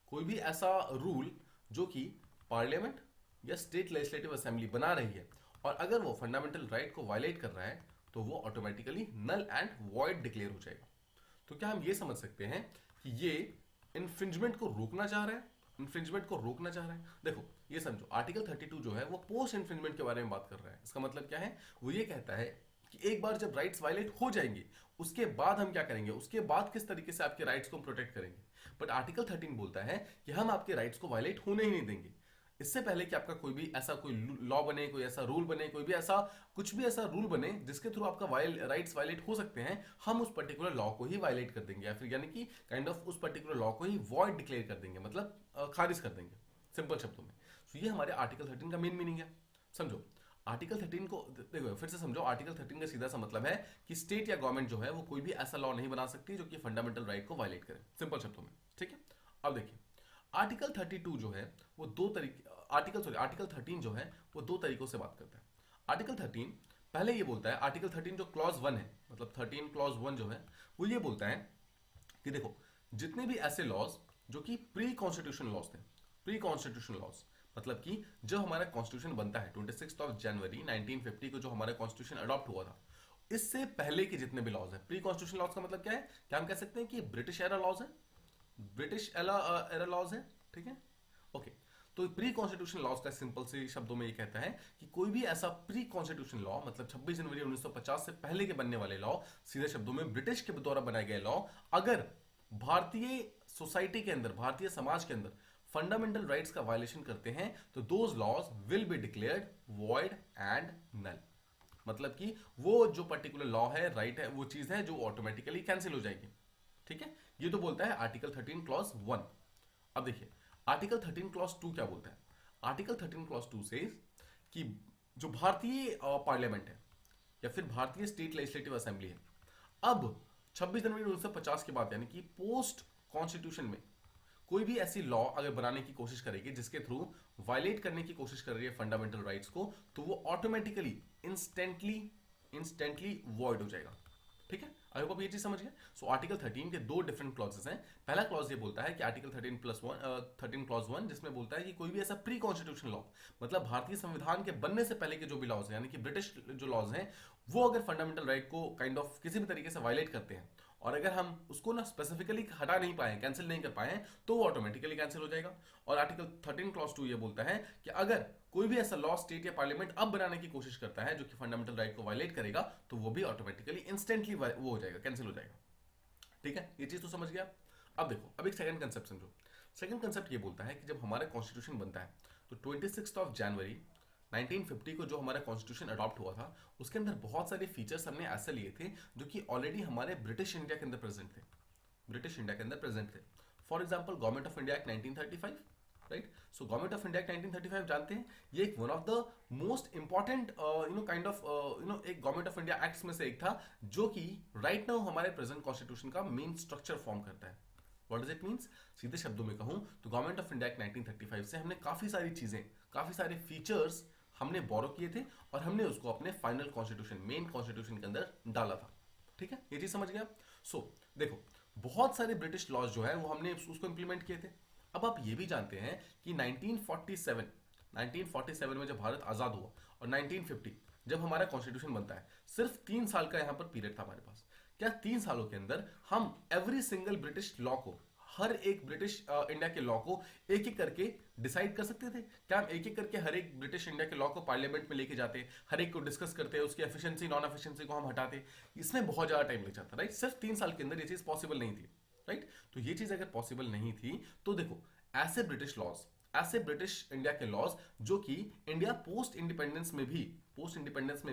कोई भी ऐसा रूल जो कि पार्लियामेंट या स्टेट लेजिस्लेटिव असेंबली बना रही है और अगर वो फंडामेंटल राइट को वायलेट कर रहा है तो वो automatically null and void declare हो जाएगा. तो क्या हम ये समझ सकते हैं कि ये इन्फ्रिंजमेंट को रोकना चाह रहा है, इन्फ्रिंजमेंट को रोकना चाह रहा है. देखो ये समझो, आर्टिकल 32 जो है वो पोस्ट इन्फ्रिंजमेंट के बारे में बात कर रहा है. इसका मतलब क्या है, वो ये कहता है कि एक बार जब राइट्स वायलेट हो जाएंगे उसके बाद हम क्या करेंगे, उसके बाद किस तरीके से आपके राइट्स को हम प्रोटेक्ट करेंगे. बट आर्टिकल 13 बोलता है कि हम आपके राइट्स को वायलेट होने ही नहीं देंगे. इससे पहले कि आपका कोई भी ऐसा कोई लॉ बने, कोई ऐसा रूल बने, कोई भी ऐसा कुछ भी ऐसा रूल बने जिसके थ्रू आपका राइट्स वायलेट हो सकते हैं, हम उस पर्टिकुलर लॉ को ही वायलेट कर देंगे, या फिर यानी कि काइंड ऑफ उस पर्टिकुलर लॉ को ही वॉइड डिक्लेयर कर देंगे, मतलब खारिज कर देंगे सिंपल शब्दों में. तो ये हमारे आर्टिकल 13 का मेन मीनिंग है. समझो आर्टिकल 13 को, देखो फिर से समझो, आर्टिकल 13 का सीधा सा मतलब है कि स्टेट या गवर्नमेंट जो है वो कोई भी ऐसा लॉ नहीं बना सकती जो कि फंडामेंटल राइट को वायलेट करे, सिंपल शब्दों में. ठीक है, अब देखिए आर्टिकल 32 जो है वो आर्टिकल 13 जो है वो दो तरीकों से बात करता है. आर्टिकल 13 पहले ये बोलता है, आर्टिकल 13 जो क्लॉज 1 है, मतलब 13 क्लॉज 1 जो है वो ये बोलता है कि देखो जितने भी ऐसे लॉज जो कि प्री कॉन्स्टिट्यूशन लॉज थे, प्री कॉन्स्टिट्यूशन लॉज मतलब कि जो हमारा कॉन्स्टिट्यूशन बनता है 26 जनवरी 1950 को जो हमारा कॉन्स्टिट्यूशन अडॉप्ट हुआ था, इससे पहले के जितने भी लॉज है, प्री कॉन्स्टिट्यूशन लॉज का मतलब क्या है, क्या हम कह सकते हैं कि ब्रिटिश एरा लॉज है, ब्रिटिश एरा लॉज है. ठीक है, ओके. तो प्री कॉन्स्टिट्यूशन लॉज का सिंपल से शब्दों में ये कहता है कि कोई भी ऐसा प्री कॉन्स्टिट्यूशन लॉ, मतलब 26 जनवरी 1950 से पहले के बनने वाले लॉ, सीधे शब्दों में ब्रिटिश के द्वारा बनाए गए लॉ, अगर भारतीय सोसाइटी के अंदर, भारतीय समाज के अंदर फंडामेंटल राइट्स का वायलेशन करते हैं तो those laws will be declared void and null. मतलब कि वो जो पर्टिकुलर लॉ है, राइट है, वो चीज है जो ऑटोमेटिकली कैंसिल हो जाएगी. ठीक है, ये तो बोलता है आर्टिकल 13 क्लॉज 1. अब देखिए आर्टिकल 13 क्लॉज 2 क्या बोलता है. आर्टिकल 13 क्लॉज 2 से कि जो भारतीय पार्लियामेंट है या फिर भारतीय स्टेट लेजिस्लेटिव असेंबली है, अब 26 जनवरी 1950 के बाद यानी कि पोस्ट कॉन्स्टिट्यूशन में कोई भी ऐसी लॉ अगर बनाने की कोशिश करेगी जिसके थ्रू वायलेट करने की कोशिश कर रही है फंडामेंटल राइट्स को, तो वो ऑटोमेटिकली इंस्टेंटली वॉइड हो जाएगा. ठीक है, आई होप आप ये चीज समझ गए. सो आर्टिकल 13 के दो डिफरेंट क्लॉजेस हैं. पहला क्लॉज ये बोलता है कि आर्टिकल 13 क्लॉज 1 जिसमें बोलता है कि कोई भी ऐसा प्री कॉन्स्टिट्यूशन लॉ, मतलब भारतीय संविधान के बनने से पहले के जो भी लॉज हैं, यानी कि ब्रिटिश जो लॉज हैं, वो अगर फंडामेंटल राइट को काइंड ऑफ किसी भी तरीके से वायलेट करते हैं और अगर हम उसको ना स्पेसिफिकली हटा नहीं पाए, कैंसिल नहीं कर पाए, तो वो ऑटोमेटिकली कैंसिल हो जाएगा. और आर्टिकल 13 क्लॉज 2 ये बोलता है कि अगर कोई भी ऐसा लॉ स्टेट या पार्लियामेंट अब बनाने की कोशिश करता है जो कि फंडामेंटल राइट को वायलेट करेगा, तो वो भी ऑटोमेटिकली इंस्टेंटली वो हो जाएगा, कैंसिल हो जाएगा. ठीक है, ये चीज तो समझ गया. अब देखो, अब एक सेकंड कंसेप्ट समझो. सेकंड कंसेप्ट ये बोलता है कि जब हमारा कॉन्स्टिट्यूशन बनता है तो 26 जनवरी 1950 को जो हमारा कॉन्स्टिट्यूशन अडॉप्ट हुआ था, उसके अंदर बहुत सारे फीचर्स हमने ऐसे लिए थे जो कि ऑलरेडी हमारे ब्रिटिश इंडिया के अंदर प्रेजेंट थे, ब्रिटिश इंडिया के अंदर प्रेजेंट थे. For example government of India act 1935, right. So government of India 1935 जानते हैं, ये एक one of the most important kind of एक गवर्नमेंट ऑफ इंडिया एक्ट्स में से एक था, जो कि राइट नाउ हमारे प्रेजेंट कॉन्स्टिट्यूशन का मेन स्ट्रक्चर फॉर्म करता है। What does it means? सीधे शब्दों में कहूं तो गवर्नमेंट ऑफ इंडिया 1935 से हमने काफी सारी चीजें, काफी सारे फीचर्स हमने बोरो किए थे और हमने उसको अपने फाइनल कॉन्स्टिट्यूशन, मेन कॉन्स्टिट्यूशन के अंदर डाला था। ठीक है, ये चीज समझ गया। सो देखो, बहुत सारे ब्रिटिश लॉज जो है वो हमने उसको इंप्लीमेंट किए थे। अब आप ये भी जानते हैं कि 1947 में जब भारत आजाद हुआ और 1950 जब हमारा कॉन्स्टिट्यूशन बनता है, सिर्फ 3 साल का यहां पर पीरियड था हमारे पास। क्या 3 सालों के अंदर हम एवरी सिंगल ब्रिटिश लॉ को, हर एक ब्रिटिश इंडिया के लॉ को एक एक करके डिसाइड कर सकते थे? क्या हम एक एक करके हर एक ब्रिटिश इंडिया के लॉ को पार्लियामेंट में लेके जाते, हर एक को डिस्कस करते, उसकी एफिशिएंसी नॉन एफिशिएंसी को हम हटाते? इसमें बहुत ज्यादा टाइम लग जाता, राइट। सिर्फ 3 साल के अंदर ये चीज पॉसिबल नहीं थी, राइट। तो ये चीज अगर पॉसिबल नहीं थी तो देखो, ऐसे ब्रिटिश लॉज, ऐसे ब्रिटिश इंडिया के लॉज जो कि इंडिया पोस्ट इंडिपेंडेंस में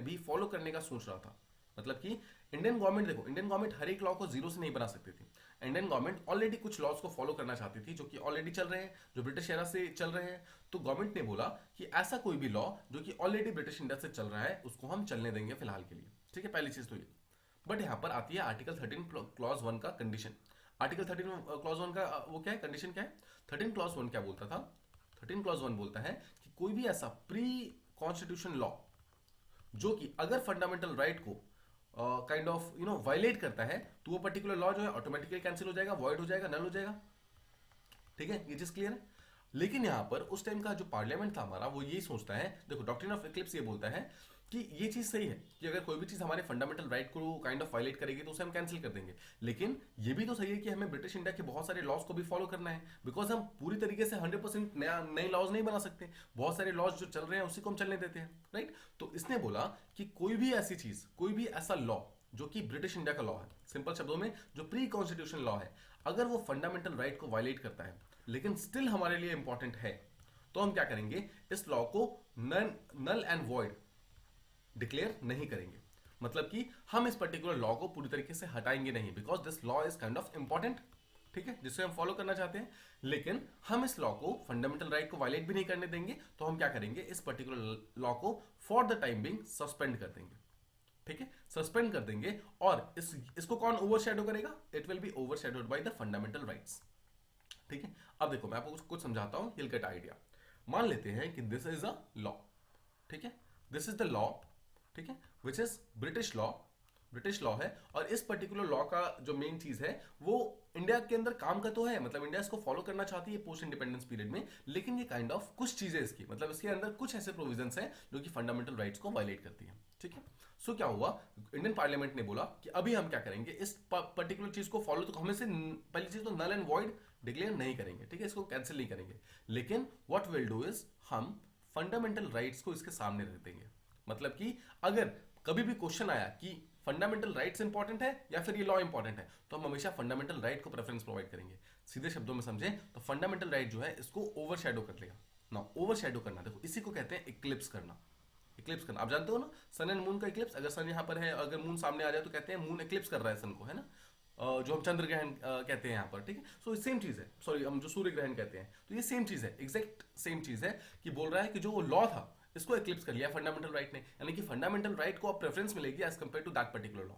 भी फॉलो करने का सोच रहा था। मतलब कि इंडियन गवर्नमेंट, देखो इंडियन गवर्नमेंट हर एक लॉ को जीरो से नहीं बना सकती थी। इंडियन गवर्नमेंट ऑलरेडी कुछ लॉज को फॉलो करना चाहती थी जो कि ऑलरेडी चल रहे हैं, जो ब्रिटिश एरा से चल रहे हैं। तो गवर्नमेंट ने बोला कि ऐसा कोई भी लॉ जो कि ऑलरेडी ब्रिटिश इंडिया से चल रहा है उसको हम चलने देंगे फिलहाल के लिए। ठीक है, पहली चीज तो ये। बट यहां पर आती है आर्टिकल 13 क्लॉज 1 का कंडीशन। आर्टिकल 13 क्लॉज 1 का वो क्या है, कंडीशन क्या है? 13 क्लॉज 1 क्या बोलता था? 13 क्लॉज 1 बोलता है कि कोई भी ऐसा प्री कॉन्स्टिट्यूशन लॉ जो कि अगर फंडामेंटल राइट को काइंड ऑफ वायलेट करता है तो वो पर्टिकुलर लॉ जो है ऑटोमेटिकली कैंसिल हो जाएगा, वॉइड हो जाएगा, नल हो जाएगा। ठीक है, ये चीज क्लियर है। लेकिन यहां पर उस टाइम का जो पार्लियामेंट था हमारा, वो यही सोचता है, देखो डॉक्ट्रिन ऑफ इक्लिप्स ये बोलता है कि ये चीज सही है कि अगर कोई भी चीज हमारे फंडामेंटल राइट को काइंड ऑफ वायलेट करेगी तो उसे हम कैंसिल कर देंगे। लेकिन ये भी तो सही है कि हमें ब्रिटिश इंडिया के बहुत सारे लॉज को भी फॉलो करना है, बिकॉज हम पूरी तरीके से 100% नए लॉज नहीं बना सकते। बहुत सारे लॉज जो चल रहे हैं उसी को हम चलने देते हैं, राइट। तो इसने बोला कि कोई भी ऐसी चीज, कोई भी ऐसा लॉ जो कि ब्रिटिश इंडिया का लॉ है, सिंपल शब्दों में जो प्री कॉन्स्टिट्यूशन लॉ है, अगर वो फंडामेंटल राइट को वायलेट करता है लेकिन स्टिल हमारे लिए इंपॉर्टेंट है, तो हम क्या करेंगे, इस लॉ को नल एंड वॉइड डिक्लेयर नहीं करेंगे। मतलब कि हम इस पर्टिकुलर लॉ को पूरी तरीके से हटाएंगे नहीं, because this law is kind of important, ठीक है, जिसे हम फॉलो करना चाहते हैं। लेकिन हम इस लॉ को, फंडामेंटल राइट को वायलेट भी नहीं करने देंगे, तो हम क्या करेंगे, इस पर्टिकुलर लॉ को for the time being suspend कर देंगे। ठीक है, सस्पेंड कर देंगे। और इसको कौन ओवरशैडो करेगा? It will be overshadowed by the fundamental rights. ठीक है, अब देखो मैं आपको कुछ समझाता हूं, you'll get आइडिया। मान लेते हैं कि दिस इज अ लॉ, ठीक है, दिस इज द लॉ, ठीक है, विच इज ब्रिटिश लॉ है। और इस पर्टिकुलर लॉ का जो मेन चीज है वो इंडिया के अंदर काम का तो है, मतलब इंडिया इसको फॉलो करना चाहती है पोस्ट इंडिपेंडेंस पीरियड में, लेकिन ये काइंड ऑफ कुछ चीजें इसकी, मतलब इसके अंदर कुछ ऐसे प्रोविजंस हैं जो कि फंडामेंटल राइट्स को वायलेट करती हैं। ठीक है, सो क्या हुआ, इंडियन पार्लियामेंट ने बोला कि अभी हम क्या करेंगे, इस पर्टिकुलर चीज को फॉलो, तो हमें से पहली चीज तो नल एंड वॉइड डिक्लेयर नहीं करेंगे, ठीक है, इसको कैंसिल नहीं करेंगे। लेकिन व्हाट विल डू इज हम फंडामेंटल राइट्स को इसके सामने रख देंगे। मतलब कि अगर कभी भी क्वेश्चन आया कि फंडामेंटल राइट्स इंपॉर्टेंट है या फिर ये लॉ इंपॉर्टेंट है, तो हम हमेशा फंडामेंटल राइट को प्रेफरेंस प्रोवाइड करेंगे। सीधे शब्दों में समझें तो फंडामेंटल राइट जो है इसको ओवरशैडो कर लेगा ना। ओवरशैडो करना, देखो इसी को कहते हैं इक्लिप्स करना। इक्लिप्स करना, आप जानते हो ना, सन एंड मून का इक्लिप्स। अगर सन यहाँ पर है, अगर मून सामने आ जाए तो कहते हैं मून इक्लिप्स कर रहा है सन को, है ना, जो हम चंद्र ग्रहण कहते हैं यहाँ पर। ठीक है, सो सेम चीज है, सॉरी हम जो सूर्य ग्रहण कहते हैं, तो ये सेम चीज है, एग्जैक्ट सेम चीज है कि बोल रहा है कि जो वो लॉ था इसको इक्लिप्स कर लिया फंडामेंटल राइट ने, यानी कि फंडामेंटल राइट को अब प्रेफरेंस मिलेगी as compare to that particular law,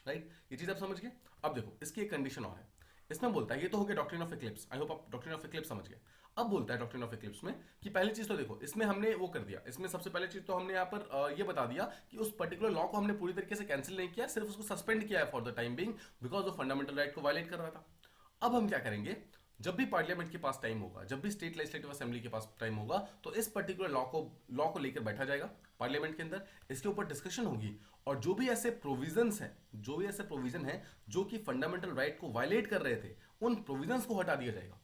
right. ये चीज आप समझ गए। अब देखो इसकी एक कंडीशन और है, इसमें बोलता है, ये तो हो गया doctrine of Eclipse, I hope आप डॉक्ट्रिन ऑफ इक्लिप्स समझ गए। अब बोलता है डॉक्ट्रिन ऑफ इक्लिप्स में कि पहली चीज तो देखो, इसमें हमने वो कर दिया, इसमें सबसे पहले चीज तो हमने यहाँ पर ये बता दिया कि उस पर्टिकुलर लॉ को हमने पूरी तरीके से कैंसिल नहीं किया, सिर्फ उसको सस्पेंड किया है for the time being, because वो फंडामेंटल राइट को वायलेट कर रहा था। अब हम क्या करेंगे, जब भी पार्लियामेंट के पास टाइम होगा, जब भी स्टेट लेजिस्लेटिव असेंबली के पास टाइम होगा, तो इस पर्टिकुलर लॉ को लेकर बैठा जाएगा पार्लियामेंट के अंदर, इसके ऊपर डिस्कशन होगी, और जो भी ऐसे प्रोविजंस हैं, जो भी ऐसे प्रोविजन है जो कि फंडामेंटल राइट को वायलेट कर रहे थे, उन प्रोविजंस को हटा दिया जाएगा।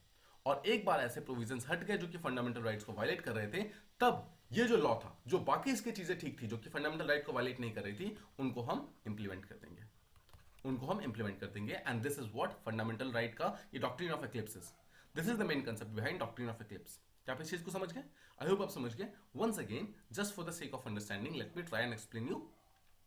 और एक बार ऐसे प्रोविजंस हट गए जो कि फंडामेंटल राइट्स को वायलेट कर रहे थे, तब ये जो लॉ था, जो बाकी इसकी चीजें ठीक थी, जो कि फंडामेंटल राइट को वायलेट नहीं कर रही थी, उनको हम इंप्लीमेंट कर देंगे, and this is what fundamental right का ये doctrine of Eclipse is. This is the main concept behind doctrine of Eclipse. क्या आप इस चीज को समझ गए? आई होप आप समझ गए। Once again, just for the sake of understanding, let me try and explain you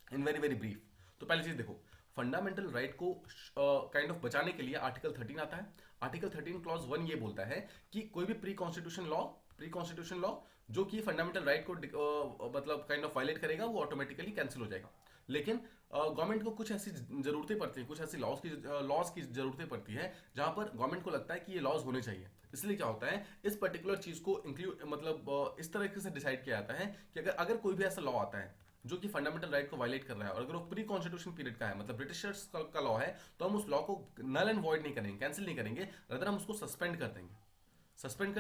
in very very brief. तो पहली चीज देखो, फंडामेंटल राइट को काइंड ऑफ बचाने के लिए आर्टिकल 13 आता है। आर्टिकल 13 क्लॉज 1 ये बोलता है कि कोई भी प्री कॉन्स्टिट्यूशन लॉ जो कि फंडामेंटल राइट को मतलब काइंड ऑफ वायलेट करेगा वो ऑटोमेटिकली कैंसिल हो जाएगा। लेकिन गवर्नमेंट को कुछ ऐसी जरूरतें पड़ती हैं, कुछ ऐसी लॉज की जरूरतें पड़ती है जहां पर गवर्नमेंट को लगता है कि ये लॉज होने चाहिए। इसलिए क्या होता है, इस पर्टिकुलर चीज को इंक्लूड मतलब इस तरीके से डिसाइड किया जाता है कि अगर अगर कोई भी ऐसा लॉ आता है जो कि फंडामेंटल राइट को वायलेट कर रहा है और अगर वो प्री कॉन्स्टिट्यूशन पीरियड का है, मतलब ब्रिटिशर्स का लॉ है, तो हम उस लॉ को नल एंड वॉइड नहीं करेंगे, कैंसिल नहीं करेंगे, अदर हम उसको सस्पेंड कर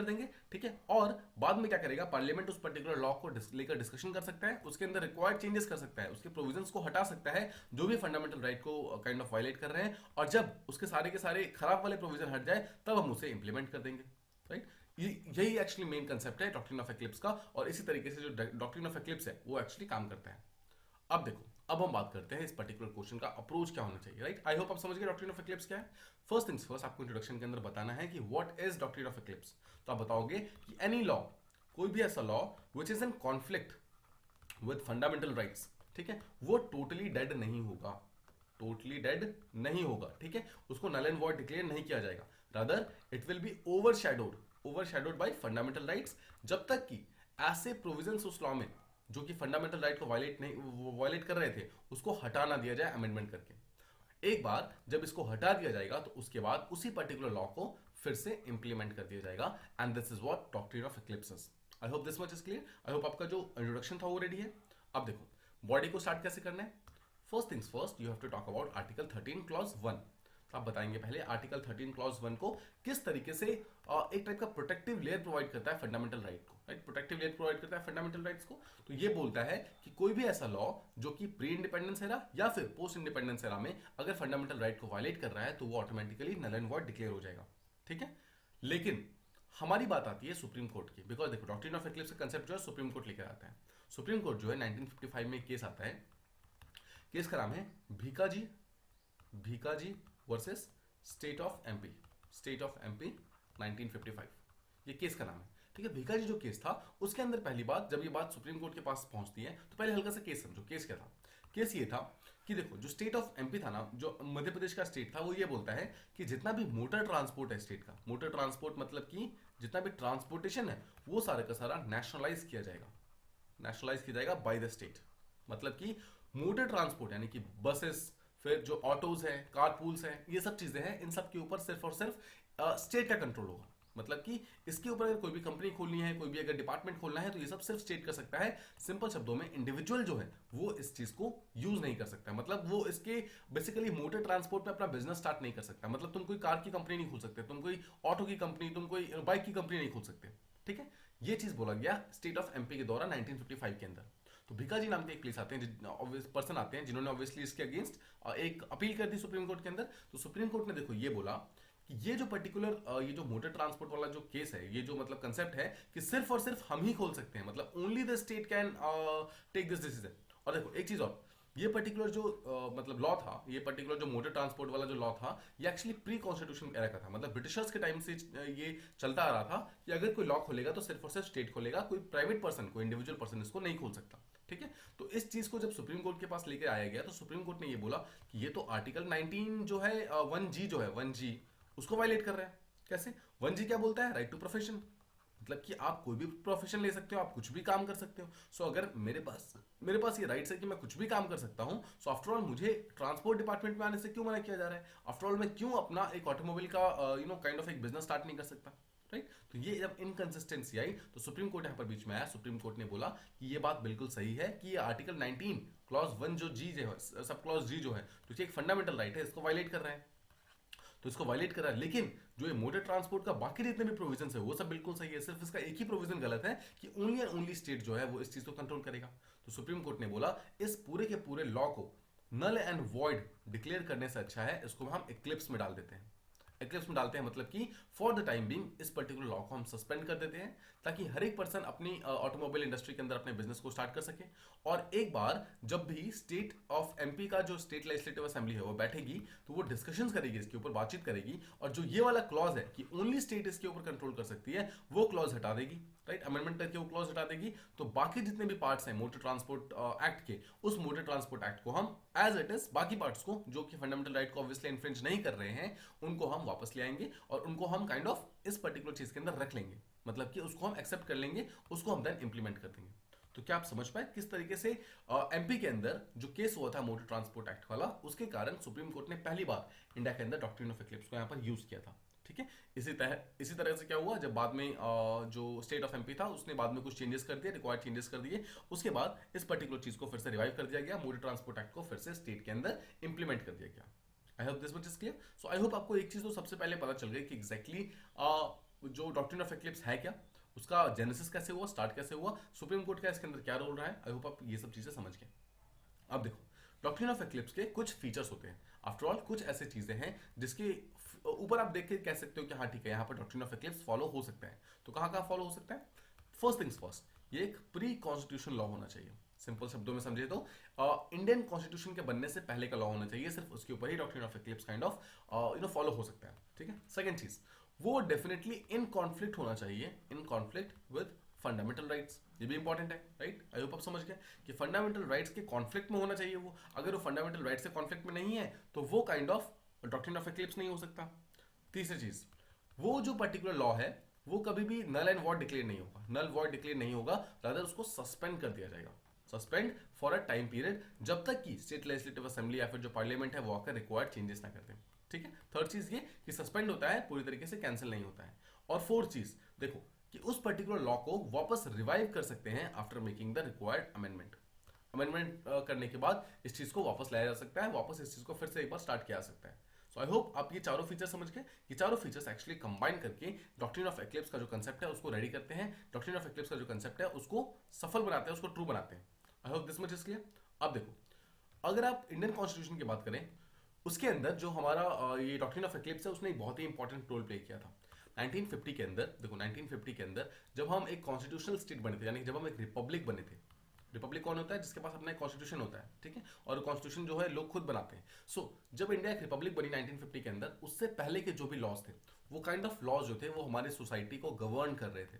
देंगे। ठीक है, और बाद में क्या करेगा, पार्लियामेंट उस पर्टिकुलर लॉ को लेकर डिस्कशन कर सकता है, उसके अंदर रिक्वायर्ड चेंजेस कर सकता है, उसके प्रोविजंस को हटा सकता है जो भी फंडामेंटल राइट को काइंड ऑफ वायलेट कर रहे हैं, और जब उसके सारे के सारे खराब वाले प्रोविजन हट जाए तब हम उसे इंप्लीमेंट कर देंगे। राइट, यही एक्चुअली मेन कंसेप्ट है डॉक्ट्रिन ऑफ एक्लिप्स का, और इसी तरीके से जो डॉक्ट्रिन ऑफ एक्लिप्स है वो एक्चुअली काम करता है। अब देखो, अब हम बात करते हैं इस पर्टिकुलर क्वेश्चन का अप्रोच क्या होना चाहिए। राइट, आई होप आप समझ गए डॉक्ट्रिन ऑफ एक्लिप्स क्या है। फर्स्ट थिंग्स फर्स्ट, आपको इंट्रोडक्शन के अंदर बताना है कि what is doctrine of eclipse. तो आप बताओगे कि एनी लॉ, कोई भी ऐसा law which is in conflict with fundamental rights, ठीक है, वो टोटली डेड नहीं होगा, ठीक है, उसको नल एंड वॉइड डिक्लेयर नहीं किया जाएगा, rather it will be overshadowed bye fundamental rights, जब तक कि ऐसे प्रोविजंस उस लॉ में जो कि फंडामेंटल राइट को वायलेट कर रहे थे उसको हटा ना दिया जाए अमेंडमेंट करके। एक बार जब इसको हटा दिया जाएगा तो उसके बाद उसी पर्टिकुलर लॉ को फिर से इंप्लीमेंट कर दिया जाएगा, and this is what doctrine of eclipse is. I hope this much is clear. I hope आपका जो इंट्रोडक्शन था वो रेडी है। अब देखो बॉडी को स्टार्ट कैसे करना है। First things first, you have to talk about article 13 clause 1। आप बताएंगे पहले आर्टिकल 13 क्लॉज 1 को किस तरीके से एक टाइप का प्रोटेक्टिव लेयर प्रोवाइड करता है फंडामेंटल राइट को। राइट, प्रोटेक्टिव लेयर प्रोवाइड करता है फंडामेंटल राइट्स को। तो ये बोलता है कि कोई भी ऐसा लॉ जो कि प्री इंडिपेंडेंस एरा या फिर पोस्ट इंडिपेंडेंस एरा में अगर फंडामेंटल राइट को वायलेट कर रहा है तो वो automatically null and void declare हो जाएगा। ठीक है, लेकिन हमारी बात आती है सुप्रीम कोर्ट की, बिकॉज देखो डॉक्ट्रिन ऑफ एक्लिप्स का कंसेप्ट जो है सुप्रीम कोर्ट लेकर आता है। सुप्रीम कोर्ट जो है 1955 में केस आता है, केस का नाम है भीका जी वर्सेस स्टेट ऑफ एमपी 1955, ये केस का नाम है। ठीक है, भीका जी जो केस था उसके अंदर पहली बात, जब ये बात सुप्रीम कोर्ट के पास पहुंचती है तो पहले हल्का सा केस समझो। केस क्या था, केस ये था कि देखो जो स्टेट ऑफ एमपी था ना, जो मध्य प्रदेश का स्टेट था, वो ये बोलता है कि जितना भी मोटर ट्रांसपोर्ट है स्टेट का, मोटर ट्रांसपोर्ट मतलब कि जितना भी ट्रांसपोर्टेशन है वो सारा का सारा नेशनलाइज किया जाएगा बाय द स्टेट। मतलब कि मोटर ट्रांसपोर्ट यानी कि बसेस, फिर जो ऑटोज हैं, कार पूल्स हैं, ये सब चीजें हैं, इन सब के ऊपर सिर्फ और सिर्फ स्टेट का कंट्रोल होगा। मतलब कि इसके ऊपर अगर कोई भी कंपनी खोलनी है, कोई भी अगर डिपार्टमेंट खोलना है, तो ये सब सिर्फ स्टेट कर सकता है। सिंपल शब्दों में इंडिविजुअल जो है वो इस चीज को यूज नहीं कर सकता, मतलब वो इसके बेसिकली मोटर ट्रांसपोर्ट में अपना बिजनेस स्टार्ट नहीं कर सकता। मतलब तुम कोई कार की कंपनी नहीं खोल सकते, तुम कोई ऑटो की कंपनी, तुम कोई बाइक की कंपनी नहीं खोल सकते। ठीक है, ये चीज बोला गया स्टेट ऑफ एमपी के द्वारा 1955 के अंदर। तो भीका जी नाम के एक पुलिस आते हैं, पर्सन आते हैं जिन्होंने ऑब्वियसली इसके अगेंस्ट एक अपील कर दी सुप्रीम कोर्ट के अंदर। तो सुप्रीम कोर्ट ने देखो ये बोला कि ये जो पर्टिकुलर ये जो मोटर ट्रांसपोर्ट वाला जो केस है, ये जो मतलब कंसेप्ट है कि सिर्फ और सिर्फ हम ही खोल सकते हैं, मतलब only the state can take this decision. और देखो एक चीज और, ये पर्टिकुलर जो मतलब लॉ था, ये पर्टिकुलर जो मोटर ट्रांसपोर्ट वाला जो लॉ था, ये एक्चुअली प्री कॉन्स्टिट्यूशन एरा का था। मतलब ब्रिटिशर्स के टाइम से ये चलता आ रहा था कि अगर कोई लॉ खोलेगा तो सिर्फ और सिर्फ स्टेट खोलेगा, कोई प्राइवेट पर्सन, कोई इंडिविजुअल पर्सन इसको नहीं खोल सकता। ठीक है, तो इस चीज को जब सुप्रीम कोर्ट के पास लेके आया गया तो सुप्रीम कोर्ट ने ये बोला कि ये तो आर्टिकल 19 जो है 1G जो है 1G उसको वायलेट कर रहा है। कैसे? 1G क्या बोलता है? राइट टू प्रोफेशन, मतलब कि आप कोई भी प्रोफेशन ले सकते हो, आप कुछ भी काम कर सकते हो। सो अगर मेरे पास ये राइट्स है कि मैं कुछ भी काम कर सकता हूं, सो आफ्टर ऑल मुझे ट्रांसपोर्ट डिपार्टमेंट में आने से क्यों मना किया जा रहा है? आफ्टर ऑल मैं क्यों अपना एक ऑटोमोबाइल का काइंड ऑफ एक बिजनेस स्टार्ट नहीं कर सकता? राइट, तो ये जब इनकंसिस्टेंसी आई तो सुप्रीम कोर्ट यहाँ पर बीच में आया। सुप्रीम कोर्ट ने बोला कि ये बात बिल्कुल सही है कि ये आर्टिकल 19 क्लॉज 1 जो जी जो है, सब क्लॉज जी जो है, तो ये एक फंडामेंटल राइट है, इसको वायलेट कर रहा है, तो इसको वायलेट कर रहा है। लेकिन जो ये मोटर ट्रांसपोर्ट का बाकी जितने भी प्रोविजन है वो सब बिल्कुल सही है, सिर्फ इसका एक ही प्रोविजन गलत है कि ओनली एंड ओनली स्टेट जो है वो इस चीज को कंट्रोल करेगा। तो सुप्रीम कोर्ट ने बोला इस पूरे के पूरे लॉ को नल एंड वॉइड डिक्लेयर करने से अच्छा है इसको हम एक्लिप्स में डाल देते हैं। एक्लिप्स में डालते हैं मतलब कि फॉर द टाइम बीइंग इस पर्टिकुलर लॉ को हम सस्पेंड कर देते हैं, ताकि हर एक पर्सन अपनी ऑटोमोबाइल इंडस्ट्री के अंदर अपने बिजनेस को स्टार्ट कर सके। और एक बार जब भी स्टेट ऑफ एमपी का जो स्टेट लेजिस्लेटिव असेंबली है वो बैठेगी, तो वो डिस्कशंस करेगी, इसके ऊपर बातचीत करेगी, और जो ये वाला क्लॉज है कि ओनली स्टेट इसके ऊपर कंट्रोल कर सकती है, वो क्लॉज हटा देगी, राइट, अमेंडमेंट करके वो क्लॉज हटा देगी। तो बाकी जितने भी पार्ट्स हैं मोटर ट्रांसपोर्ट एक्ट के, उस मोटर ट्रांसपोर्ट एक्ट को हम एज इट इज, बाकी पार्ट्स को जो कि फंडामेंटल राइट को ऑब्वियसली इन्फ्रिंज नहीं कर रहे हैं, उनको हम वापस ले आएंगे और उनको हम काइंड ऑफ इस पर्टिकुलर चीज के अंदर रख लेंगे, मतलब कि उसको हम एक्सेप्ट कर लेंगे, उसको हम देन इंप्लीमेंट कर देंगे। तो क्या आप समझ पाए किस तरीके से एमपी के अंदर जो केस हुआ था मोटर ट्रांसपोर्ट एक्ट वाला, उसके कारण सुप्रीम कोर्ट ने पहली बार इंडिया के अंदर डॉक्ट्रिन ऑफ एक्लिप्स को यहाँ पर यूज किया था। ठीक है, इसी तरह से क्या हुआ, जब बाद में जो स्टेट ऑफ एमपी था उसने बाद में कुछ चेंजेस कर दिए, रिक्वायर्ड चेंजेस कर दिए, उसके बाद इस पर्टिकुलर चीज को फिर से रिवाइव कर दिया गया, मोटर ट्रांसपोर्ट एक्ट को फिर से स्टेट के अंदर इंप्लीमेंट कर दिया गया। I hope this much is clear. So I hope आपको एक चीज तो सबसे पहले पता चल गई कि एग्जैक्टली जो डॉक्ट्रिन ऑफ एक्लिप्स है क्या, उसका जेनेसिस कैसे हुआ, स्टार्ट कैसे हुआ, सुप्रीम कोर्ट का इसके अंदर क्या रोल रहा है। आई होप आप ये सब चीजें समझ गए। अब देखो, डॉक्ट्रिन ऑफ एक्लिप्स के कुछ फीचर्स होते हैं। आफ्टर ऑल कुछ ऐसे चीजें हैं जिसके ऊपर आप देख के कह सकते हो कि हाँ ठीक है, यहाँ पर डॉक्ट्रिन ऑफ एक्लिप्स फॉलो हो सकता है। तो कहाँ कहाँ फॉलो हो सकता है? फर्स्ट थिंग्स फर्स्ट, ये एक प्री कॉन्स्टिट्यूशन लॉ होना चाहिए। सिंपल शब्दों में समझे तो इंडियन कॉन्स्टिट्यूशन के बनने से पहले का लॉ होना चाहिए, सिर्फ उसके ऊपर ही doctrine of eclipse kind of follow हो सकता है। ठीक है, सेकंड चीज, वो डेफिनेटली इन कॉन्फ्लिक्ट होना चाहिए, in conflict with fundamental rights. ये भी इंपॉर्टेंट है, राइट। आई होप आप समझ गए कि फंडामेंटल राइट्स के कॉन्फ्लिक्ट में होना चाहिए वो। अगर वो फंडामेंटल राइट्स से कॉन्फ्लिक्ट में नहीं है तो वो kind of doctrine of eclipse नहीं हो सकता। तीसरी चीज, वो जो पर्टिकुलर लॉ है वो कभी भी नल एंड वॉइड डिक्लेयर नहीं होगा, नल वॉइड डिक्लेयर नहीं होगा, रादर उसको सस्पेंड कर दिया जाएगा, suspend for a time period, जब तक कि स्टेट लेजिस्लेटिव असेंबली या फिर जो पार्लियामेंट है वो आकर रिक्वायर्ड चेंजेस ना करते। ठीक है, थर्ड चीज ये कि सस्पेंड होता है, पूरी तरीके से कैंसिल नहीं होता है। और फोर्थ चीज देखो कि उस पर्टिकुलर लॉ को वापस रिवाइव कर सकते हैं after making the required amendment. Amendment करने के बाद इस चीज को वापस लाया जा सकता है, वापस इस चीज को फिर से एक बार स्टार्ट किया जा सकता है। सो आई होप आप ये चारों फीचर समझ गए। ये चारों फीचर्स एक्चुअली कंबाइन करके डॉक्ट्रिन ऑफ एक्लिप्स का जो कंसेप्ट है उसको रेडी करते हैं, डॉक्ट्रिन ऑफ एक्लिप्स का जो कंसेप्ट है उसको सफल बनाते हैं, उसको ट्रू बनाते हैं। I hope this much is clear. अब देखो, अगर आप इंडियन कॉन्स्टिट्यूशन की बात करें, उसके अंदर जो हमारा ये डॉक्ट्रिन ऑफ एक्लिप्स है उसने एक बहुत ही इंपॉर्टेंट रोल प्ले किया था 1950 के अंदर। देखो 1950 के अंदर जब हम एक कॉन्स्टिट्यूशनल स्टेट बने थे, यानी जब हम एक रिपब्लिक बने थे। रिपब्लिक कौन होता है? जिसके पास अपना एक कॉन्स्टिट्यूशन होता है, ठीक है, और कॉन्स्टिट्यूशन जो है लोग खुद बनाते हैं। सो जब इंडिया एक रिपब्लिक बनी 1950 के अंदर, उससे पहले के जो भी लॉज थे वो काइंड ऑफ लॉज जो थे वो हमारी सोसाइटी को गवर्न कर रहे थे।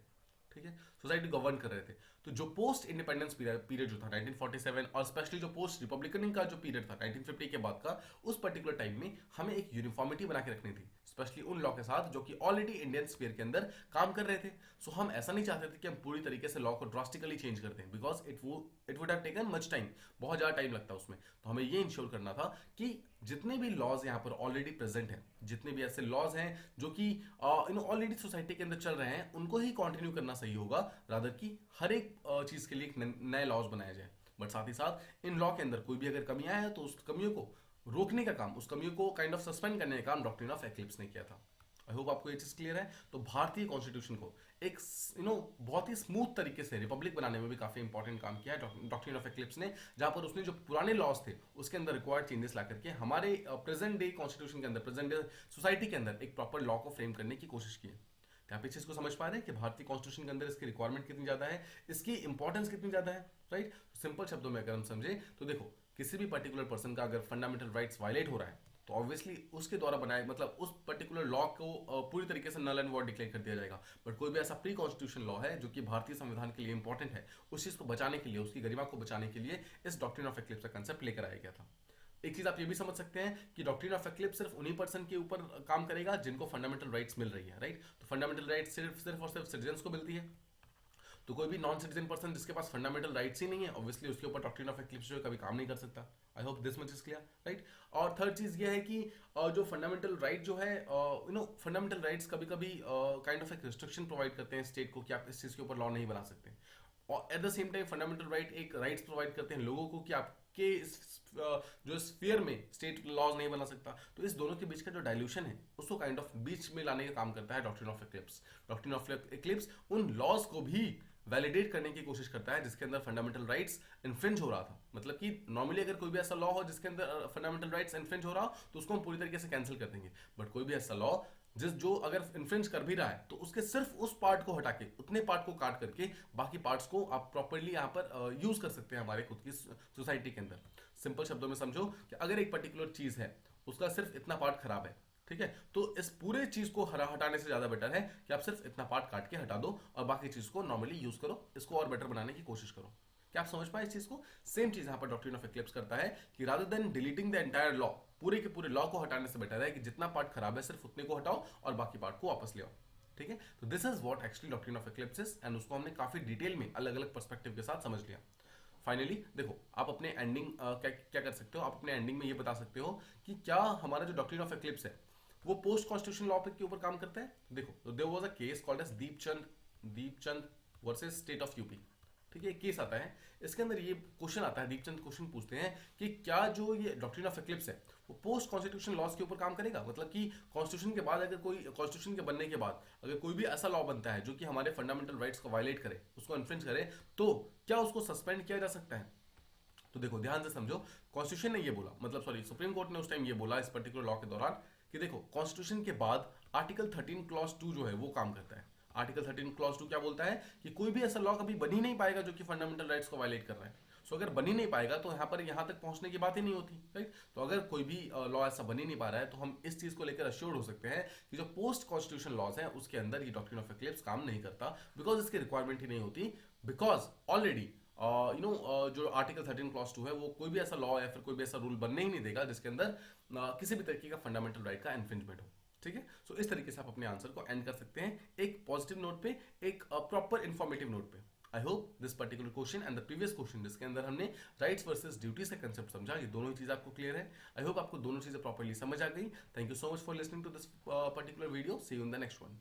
ठीक है, सोसाइटी गवर्न कर रहे थे। तो जो पोस्ट इंडिपेंडेंस पीरियड जो था 1947 और स्पेशली जो पोस्ट रिपब्लिकन का जो पीरियड था 1950 के बाद का, उस पर्टिकुलर टाइम में हमें एक यूनिफॉर्मिटी बना के रखनी थी, स्पेशली उन लॉ के साथ जो कि ऑलरेडी इंडियन स्फीयर के अंदर काम कर रहे थे। सो हम ऐसा नहीं चाहते थे कि हम पूरी तरीके से लॉ को ड्रास्टिकली चेंज कर दें, because it would have taken much time, बहुत ज्यादा टाइम लगता है उसमें। तो हमें ये इंश्योर करना था कि जितने भी लॉज यहाँ पर ऑलरेडी प्रेजेंट हैं, जितने भी ऐसे लॉज हैं जो कि ऑलरेडी सोसाइटी के अंदर चल रहे हैं, उनको ही कंटिन्यू करना सही होगा, रादर कि हर एक चीज के लिए नए लॉज बनाए जाए। बट साथ ही साथ इन लॉ के अंदर कोई भी अगर कमियां है तो उस कमियों को रोकने का काम, उस कमियों को काइंड ऑफ सस्पेंड करने का काम डॉक्ट्रिन ऑफ एक्लिप्स ने किया था। आई होप आपको ये चीज क्लियर है। तो भारतीय कॉन्स्टिट्यूशन को एक बहुत ही स्मूथ तरीके से रिपब्लिक बनाने में भी काफी इंपॉर्टेंट काम किया है डॉक्ट्रिन ऑफ एक्लिप्स ने, जहां पर उसने जो पुराने लॉज थे उसके अंदर रिक्वायर्ड चेंजेस ला करके हमारे प्रेजेंट डे कॉन्स्टिट्यूशन के अंदर, प्रेजेंट डे सोसाइटी के अंदर एक प्रॉपर लॉ को फ्रेम करने की कोशिश की है। आप इस चीज को समझ पा रहे हैं कि भारतीय कॉन्स्टिट्यूशन के अंदर इसकी रिक्वायरमेंट कितनी ज्यादा है, इसकी इंपॉर्टेंस कितनी ज्यादा है, राइट। सिंपल शब्दों में अगर हम समझे तो देखो, किसी भी पर्टिकुलर पर्सन का अगर फंडामेंटल राइट्स वायलेट हो रहा है तो ऑब्वियसली उसके द्वारा बनाए, मतलब उस पर्टिकुलर लॉ को पूरी तरीके से नल एंड वॉइड डिक्लेयर कर दिया जाएगा। बट कोई भी ऐसा प्री कॉन्स्टिट्यूशन लॉ है जो कि भारतीय संविधान के लिए इंपॉर्टेंट है, उस चीज को बचाने के लिए, उसकी गरिमा को बचाने के लिए इस डॉक्ट्रिन ऑफ एक्लिप्स का कंसेप्ट लेकर आया गया था। एक चीज आप ये भी समझ सकते हैं कि डॉक्ट्रिन ऑफ एक्लिप्स सिर्फ उन्हीं पर्सन के ऊपर काम करेगा जिनको फंडामेंटल राइट्स मिल रही है, राइट। तो फंडामेंटल राइट्स सिर्फ और सिर्फ सिटीजन्स को मिलती है। तो कोई भी नॉन सिटीजन पर्सन जिसके पास फंडामेंटल राइट्स ही नहीं है, ऑब्वियसली उसके ऊपर डॉक्ट्रिन ऑफ एक्लिप्स जो है कभी काम नहीं कर सकता। I hope this much is clear, right. और थर्ड चीज ये है कि जो फंडामेंटल राइट जो है, फंडामेंटल राइट्स कभी कभी काइंड ऑफ एक रिस्ट्रिक्शन प्रोवाइड करते हैं स्टेट को कि आप इस चीज के ऊपर लॉ नहीं बना सकते। और at the same time fundamental right एक राइट्स प्रोवाइड करते हैं लोगों को कि आपके जो स्फीयर में स्टेट लॉज नहीं बना सकता। तो इस दोनों के बीच का जो डाइल्यूशन है उसको काइंड ऑफ बीच में लाने का काम करता है doctrine of eclipse. Doctrine of eclipse उन लॉज को भी वैलिडेट करने की कोशिश करता है जिसके अंदर फंडामेंटल राइट्स इन्फ्रिंज हो रहा था। मतलब कि नॉर्मली अगर कोई भी ऐसा लॉ हो जिसके अंदर फंडामेंटल राइट्स इन्फ्रिंज हो रहा हो तो उसको हम पूरी तरीके से कैंसिल कर देंगे। बट कोई भी ऐसा लॉ जो अगर इन्फ्रिंज कर भी रहा है तो उसके सिर्फ उस पार्ट को हटा के, उतने पार्ट को काट करके बाकी पार्ट्स को आप प्रॉपरली यहाँ पर यूज कर सकते हैं हमारे खुद की सोसाइटी के अंदर। सिंपल शब्दों में समझो कि अगर एक पर्टिकुलर चीज है, उसका सिर्फ इतना पार्ट खराब है, ठीक है, तो इस पूरे चीज को हटाने से ज्यादा बेटर है कि आप सिर्फ इतना पार्ट काट के हटा दो और बाकी चीज को नॉर्मली यूज करो, इसको और बेटर बनाने की कोशिश करो। क्या आप समझ पाए इस चीज को? सेम चीज यहां पर डॉक्ट्रिन ऑफ इक्लिप्स करता है कि rather than deleting the entire law, पूरे के पूरे लॉ को हटाने से बेटर है कि जितना पार्ट खराब है सिर्फ उतने को हटाओ और बाकी पार्ट को वापस ले आओ। ठीक है, तो this is what actually doctrine of Eclipse is, and उसको हमने काफी डिटेल में अलग अलग पर्सपेक्टिव के साथ समझ लिया। फाइनली देखो, आप अपने एंडिंग क्या कर सकते हो, आप अपने एंडिंग में ये बता सकते हो कि क्या हमारा जो डॉक्ट्रिन ऑफ इक्लिप्स है वो पोस्ट कॉन्स्टिट्यूशन लॉ के ऊपर काम करता है। देखो, there was a case called as Deepchand versus state of UP. ठीक है, केस आता है, इसके अंदर ये क्वेश्चन आता है, दीपचंद क्वेश्चन पूछते हैं कि क्या जो ये डॉक्ट्रिन ऑफ इक्लिप्स है वो पोस्ट कॉन्स्टिट्यूशन लॉज के ऊपर काम करेगा। मतलब कि कॉन्स्टिट्यूशन के बाद, अगर कोई कॉन्स्टिट्यूशन के बनने के बाद अगर कोई भी ऐसा लॉ बनता है जो कि हमारे फंडामेंटल राइट्स को वायलेट करे, उसको इन्फ्रिंज करे, तो क्या उसको सस्पेंड किया जा सकता है। तो देखो, ध्यान से समझो, कॉन्स्टिट्यूशन ने ये बोला, मतलब सॉरी, सुप्रीम कोर्ट ने उस टाइम ये बोला इस पर्टिकुलर लॉ के दौरान कि देखो, कॉन्स्टिट्यूशन के बाद आर्टिकल 13 क्लॉज 2 जो है वो काम करता है। आर्टिकल 13 क्लॉज 2 क्या बोलता है कि कोई भी ऐसा लॉ कभी बन ही नहीं पाएगा जो कि फंडामेंटल राइट्स को वायलेट कर रहा है। सो अगर बन ही नहीं पाएगा तो यहाँ पर यहाँ तक पहुंचने की बात ही नहीं होती, राइट। तो अगर कोई भी लॉ ऐसा बन ही नहीं पा रहा है तो हम इस चीज को लेकर अश्योर्ड हो सकते हैं कि जो पोस्ट कॉन्स्टिट्यूशन लॉज है उसके अंदर ये डॉक्ट्रिन ऑफ इक्लिप्स काम नहीं करता, बिकॉज इसकी रिक्वायरमेंट ही नहीं होती, बिकॉज ऑलरेडी जो आर्टिकल 13 क्लॉज 2 है वो कोई भी ऐसा लॉ या फिर कोई भी ऐसा रूल बनने ही नहीं देगा जिसके अंदर किसी भी तरीके का फंडामेंटल राइट का इन्फ्रिंजमेंट हो। ठीक है, सो इस तरीके से आप अपने आंसर को एंड कर सकते हैं, एक पॉजिटिव नोट पे, एक प्रॉपर इंफॉर्मेटिव नोट पे। I hope this particular question and the previous question जिसके अंदर हमने राइट्स वर्सेस ड्यूटी से कंसेप्ट समझा, ये दोनों ही चीज आपको क्लियर है। आई होप आपको दोनों चीजें प्रॉपर्ली समझ आ गई। Thank you so much for listening to this particular video. See you in the next one.